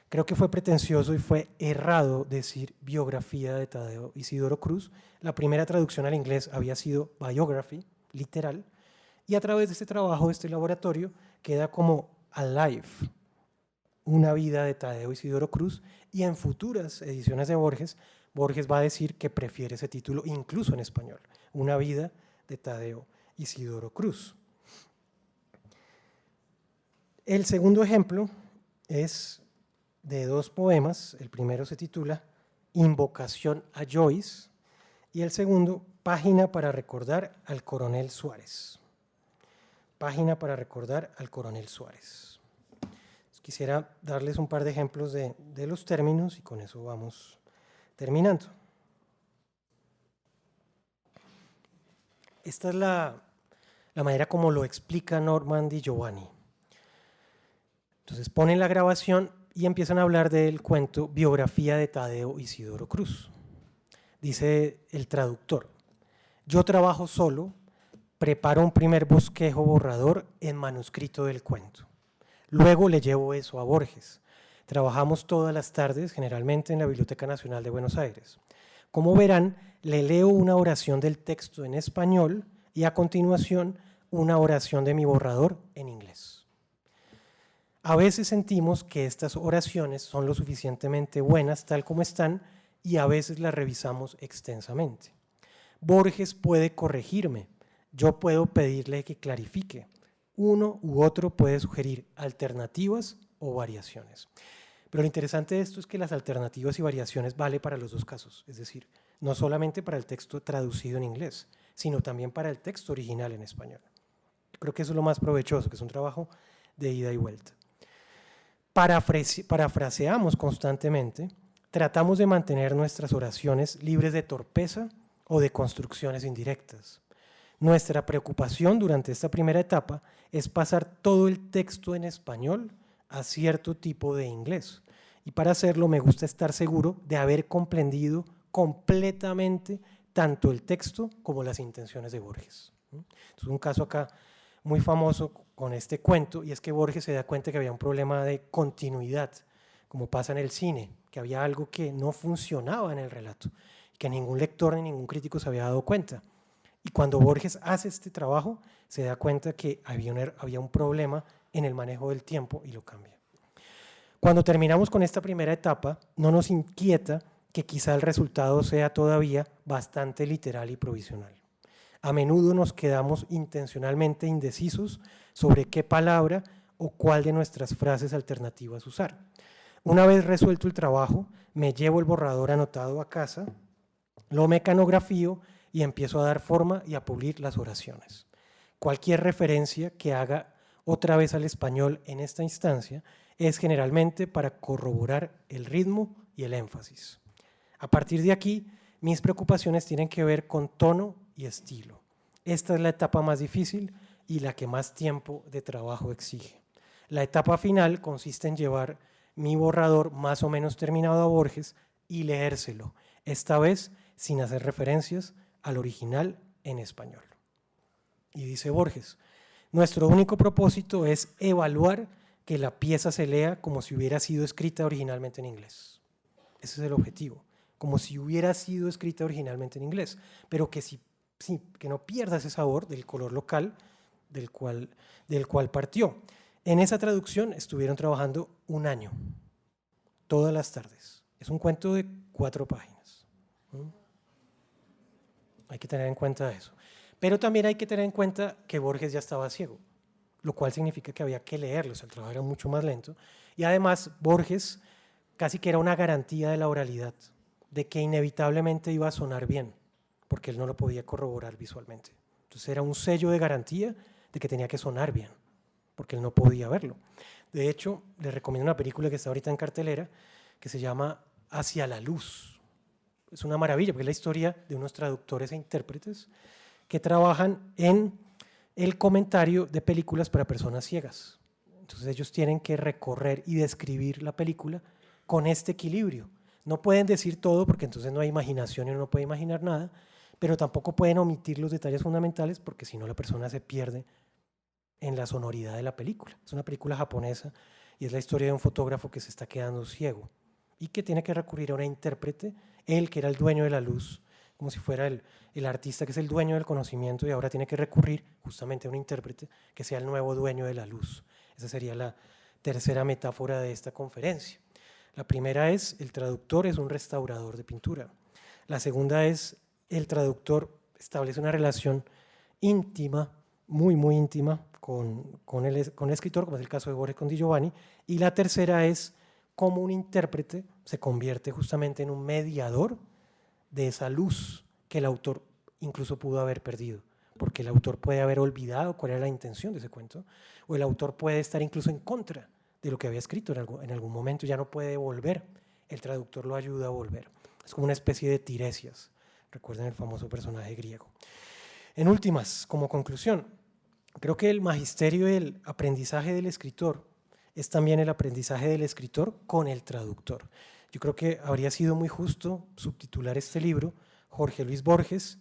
creo que fue pretencioso y fue errado decir biografía de Tadeo Isidoro Cruz. La primera traducción al inglés había sido biography, literal, y a través de este trabajo, de este laboratorio, queda como alive, una vida de Tadeo Isidoro Cruz, y en futuras ediciones de Borges, Borges va a decir que prefiere ese título incluso en español, una vida de Tadeo Isidoro Cruz. El segundo ejemplo es de 2 poemas. El primero se titula Invocación a Joyce y el segundo, Página para recordar al coronel Suárez. Página para recordar al coronel Suárez. Quisiera darles un par de ejemplos de los términos y con eso vamos terminando. Esta es la manera como lo explica Norman Di Giovanni. Entonces ponen la grabación y empiezan a hablar del cuento Biografía de Tadeo Isidoro Cruz. Dice el traductor: yo trabajo solo, preparo un primer bosquejo borrador en manuscrito del cuento. Luego le llevo eso a Borges. Trabajamos todas las tardes, generalmente en la Biblioteca Nacional de Buenos Aires. Como verán, le leo una oración del texto en español y a continuación una oración de mi borrador en inglés. A veces sentimos que estas oraciones son lo suficientemente buenas tal como están y a veces las revisamos extensamente. Borges puede corregirme, yo puedo pedirle que clarifique. Uno u otro puede sugerir alternativas o variaciones. Pero lo interesante de esto es que las alternativas y variaciones valen para los 2 casos, es decir, no solamente para el texto traducido en inglés, sino también para el texto original en español. Creo que eso es lo más provechoso, que es un trabajo de ida y vuelta. parafraseamos constantemente, tratamos de mantener nuestras oraciones libres de torpeza o de construcciones indirectas. Nuestra preocupación durante esta primera etapa es pasar todo el texto en español a cierto tipo de inglés. Y para hacerlo me gusta estar seguro de haber comprendido completamente tanto el texto como las intenciones de Borges. Entonces, un caso acá muy famoso con este cuento, y es que Borges se da cuenta que había un problema de continuidad, como pasa en el cine, que había algo que no funcionaba en el relato, que ningún lector ni ningún crítico se había dado cuenta. Y cuando Borges hace este trabajo, se da cuenta que había un problema en el manejo del tiempo y lo cambia. Cuando terminamos con esta primera etapa, no nos inquieta que quizá el resultado sea todavía bastante literal y provisional. A menudo nos quedamos intencionalmente indecisos sobre qué palabra o cuál de nuestras frases alternativas usar. Una vez resuelto el trabajo, me llevo el borrador anotado a casa, lo mecanografío y empiezo a dar forma y a pulir las oraciones. Cualquier referencia que haga otra vez al español en esta instancia es generalmente para corroborar el ritmo y el énfasis. A partir de aquí, mis preocupaciones tienen que ver con tono y estilo. Esta es la etapa más difícil y la que más tiempo de trabajo exige. La etapa final consiste en llevar mi borrador más o menos terminado a Borges y leérselo, esta vez sin hacer referencias al original en español. Y dice Borges, nuestro único propósito es evaluar que la pieza se lea como si hubiera sido escrita originalmente en inglés. Ese es el objetivo, como si hubiera sido escrita originalmente en inglés, pero que que no pierda ese sabor del color local del cual partió. En esa traducción estuvieron trabajando un año, todas las tardes. Es un cuento de 4 páginas. Hay que tener en cuenta eso. Pero también hay que tener en cuenta que Borges ya estaba ciego, lo cual significa que había que leerlo, o sea, el trabajo era mucho más lento. Y además Borges casi que era una garantía de la oralidad, de que inevitablemente iba a sonar bien, porque él no lo podía corroborar visualmente. Entonces era un sello de garantía de que tenía que sonar bien, porque él no podía verlo. De hecho, les recomiendo una película que está ahorita en cartelera, que se llama Hacia la luz. Es una maravilla, porque es la historia de unos traductores e intérpretes que trabajan en el comentario de películas para personas ciegas. Entonces ellos tienen que recorrer y describir la película con este equilibrio. No pueden decir todo porque entonces no hay imaginación y uno no puede imaginar nada, pero tampoco pueden omitir los detalles fundamentales porque si no la persona se pierde en la sonoridad de la película. Es una película japonesa y es la historia de un fotógrafo que se está quedando ciego y que tiene que recurrir a una intérprete, él que era el dueño de la luz, como si fuera el artista que es el dueño del conocimiento y ahora tiene que recurrir justamente a un intérprete que sea el nuevo dueño de la luz. Esa sería la tercera metáfora de esta conferencia. La primera es, el traductor es un restaurador de pintura. La segunda es, el traductor establece una relación íntima, muy, muy íntima, con el escritor, como es el caso de Borges con Di Giovanni. Y la tercera es, cómo un intérprete se convierte justamente en un mediador de esa luz que el autor incluso pudo haber perdido, porque el autor puede haber olvidado cuál era la intención de ese cuento, o el autor puede estar incluso en contra de lo que había escrito en algún momento, ya no puede volver, el traductor lo ayuda a volver. Es como una especie de Tiresias, recuerden el famoso personaje griego. En últimas, como conclusión, creo que el magisterio del aprendizaje del escritor es también el aprendizaje del escritor con el traductor. Yo creo que habría sido muy justo subtitular este libro Jorge Luis Borges,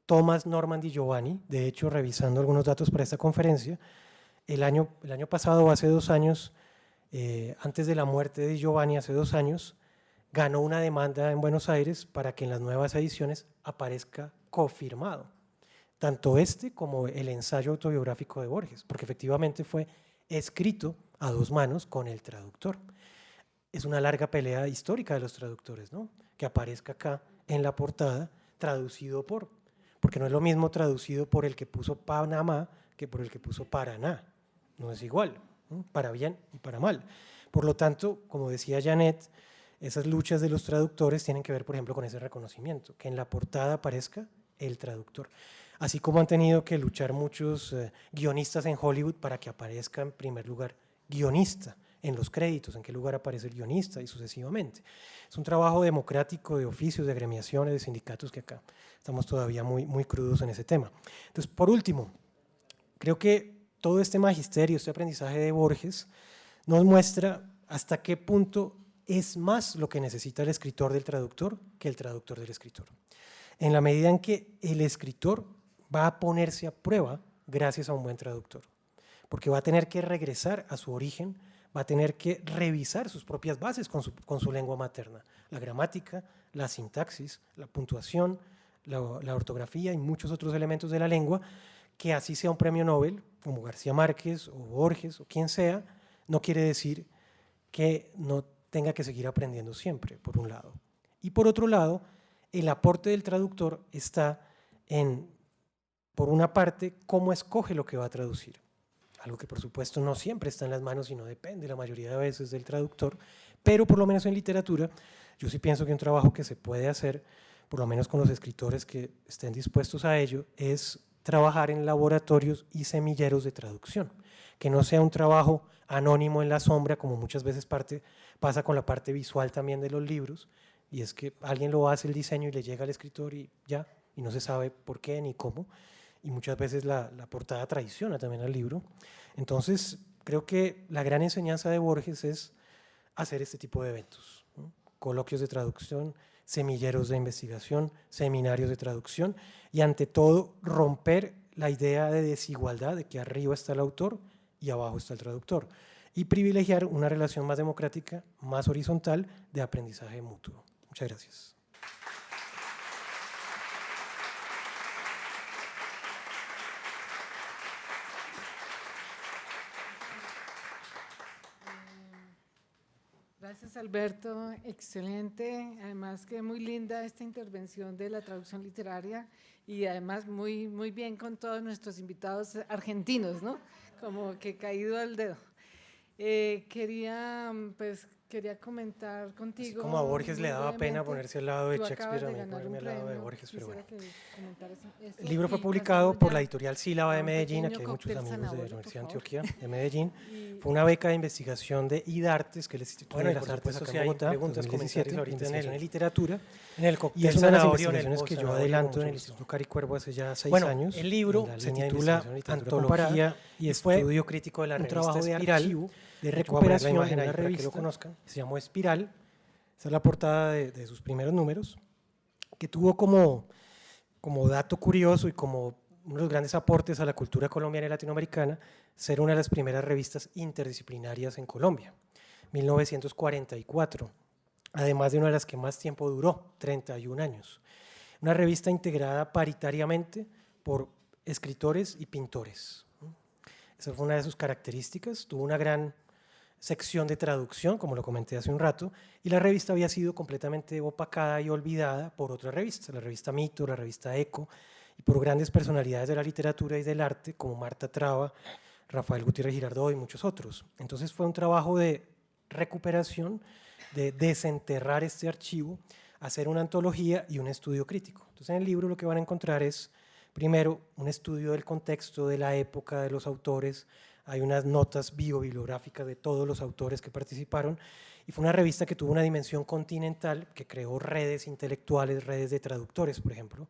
Thomas Norman Di Giovanni. De hecho, revisando algunos datos para esta conferencia, el año pasado o hace 2 años, antes de la muerte de Di Giovanni, hace 2 años, ganó una demanda en Buenos Aires para que en las nuevas ediciones aparezca cofirmado, tanto este como el ensayo autobiográfico de Borges, porque efectivamente fue escrito a 2 manos con el traductor. Es una larga pelea histórica de los traductores, ¿no? Que aparezca acá en la portada traducido porque no es lo mismo traducido por el que puso Panamá que por el que puso Paraná, no es igual, ¿no? Para bien y para mal. Por lo tanto, como decía Janet, esas luchas de los traductores tienen que ver, por ejemplo, con ese reconocimiento, que en la portada aparezca el traductor. Así como han tenido que luchar muchos guionistas en Hollywood para que aparezca en primer lugar guionista en los créditos, en qué lugar aparece el guionista y sucesivamente. Es un trabajo democrático de oficios, de agremiaciones, de sindicatos, que acá estamos todavía muy crudos en ese tema. Entonces, por último, creo que todo este magisterio, este aprendizaje de Borges nos muestra hasta qué punto es más lo que necesita el escritor del traductor que el traductor del escritor. En la medida en que el escritor va a ponerse a prueba gracias a un buen traductor, porque va a tener que regresar a su origen, va a tener que revisar sus propias bases con su lengua materna, la gramática, la sintaxis, la puntuación, la ortografía y muchos otros elementos de la lengua, que así sea un premio Nobel, como García Márquez o Borges o quien sea, no quiere decir que no tenga que seguir aprendiendo siempre, por un lado. Y por otro lado, el aporte del traductor está en, por una parte, cómo escoge lo que va a traducir. Algo que por supuesto no siempre está en las manos y no depende la mayoría de veces del traductor, pero por lo menos en literatura yo sí pienso que un trabajo que se puede hacer, por lo menos con los escritores que estén dispuestos a ello, es trabajar en laboratorios y semilleros de traducción, que no sea un trabajo anónimo en la sombra, como muchas veces pasa con la parte visual también de los libros, y es que alguien lo hace el diseño y le llega al escritor y ya, y no se sabe por qué ni cómo, y muchas veces la portada traiciona también al libro. Entonces, creo que la gran enseñanza de Borges es hacer este tipo de eventos, ¿no? Coloquios de traducción, semilleros de investigación, seminarios de traducción, y ante todo romper la idea de desigualdad de que arriba está el autor y abajo está el traductor, y privilegiar una relación más democrática, más horizontal, de aprendizaje mutuo. Muchas gracias. Gracias, Alberto, excelente, además que muy linda esta intervención de la traducción literaria y además muy bien con todos nuestros invitados argentinos, ¿no? Como que caído al dedo. Quería comentar contigo. Así como a Borges le daba pena ponerse al lado de Shakespeare, a mí ponerme al lado de Borges, pero bueno. El libro fue publicado por la editorial Sílaba de Medellín, aquí hay muchos amigos de la Universidad de Antioquia de Medellín. Fue una beca de investigación de IDARTES, que es el Instituto de las Artes acá en Bogotá, preguntas, comentarios ahorita en literatura, y es una de las investigaciones que yo adelanto en el Instituto Caricuervo hace ya 6 años. El libro se titula Antología y Estudio Crítico de la Revista Espiral, de recuperación de una revista que lo conozcan, se llamó Espiral. Esa es la portada de sus primeros números, que tuvo como dato curioso y como uno de los grandes aportes a la cultura colombiana y latinoamericana, ser una de las primeras revistas interdisciplinarias en Colombia, 1944, además de una de las que más tiempo duró, 31 años. Una revista integrada paritariamente por escritores y pintores. Esa fue una de sus características, tuvo una gran sección de traducción, como lo comenté hace un rato, y la revista había sido completamente opacada y olvidada por otras revistas, la revista Mito, la revista Eco, y por grandes personalidades de la literatura y del arte, como Marta Traba, Rafael Gutiérrez Girardot y muchos otros. Entonces fue un trabajo de recuperación, de desenterrar este archivo, hacer una antología y un estudio crítico. Entonces en el libro lo que van a encontrar es, primero, un estudio del contexto, de la época, de los autores. Hay unas notas bibliográficas de todos los autores que participaron, y fue una revista que tuvo una dimensión continental, que creó redes intelectuales, redes de traductores, por ejemplo,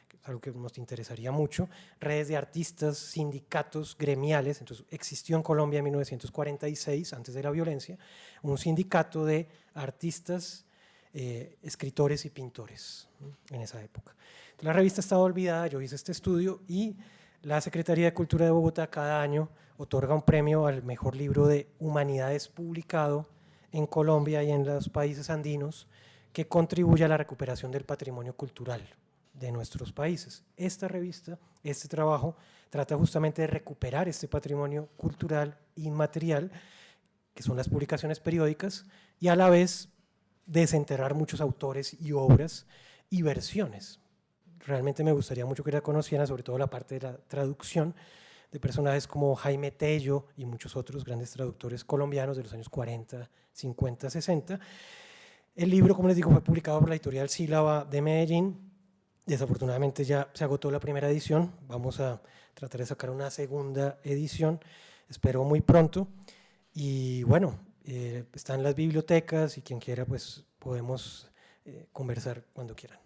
que es algo que nos interesaría mucho, redes de artistas, sindicatos gremiales. Entonces existió en Colombia en 1946, antes de la violencia, un sindicato de artistas, escritores y pintores, ¿no?, en esa época. Entonces, la revista estaba olvidada, yo hice este estudio, y la Secretaría de Cultura de Bogotá cada año otorga un premio al mejor libro de humanidades publicado en Colombia y en los países andinos que contribuye a la recuperación del patrimonio cultural de nuestros países. Esta revista, este trabajo, trata justamente de recuperar este patrimonio cultural inmaterial, que son las publicaciones periódicas, y a la vez desenterrar muchos autores y obras y versiones. Realmente me gustaría mucho que la conocieran, sobre todo la parte de la traducción, de personajes como Jaime Tello y muchos otros grandes traductores colombianos de los años 40, 50, 60. El libro, como les digo, fue publicado por la editorial Sílaba de Medellín. Desafortunadamente ya se agotó la primera edición, vamos a tratar de sacar una segunda edición, espero muy pronto. Y bueno, Están las bibliotecas y quien quiera pues podemos conversar cuando quieran.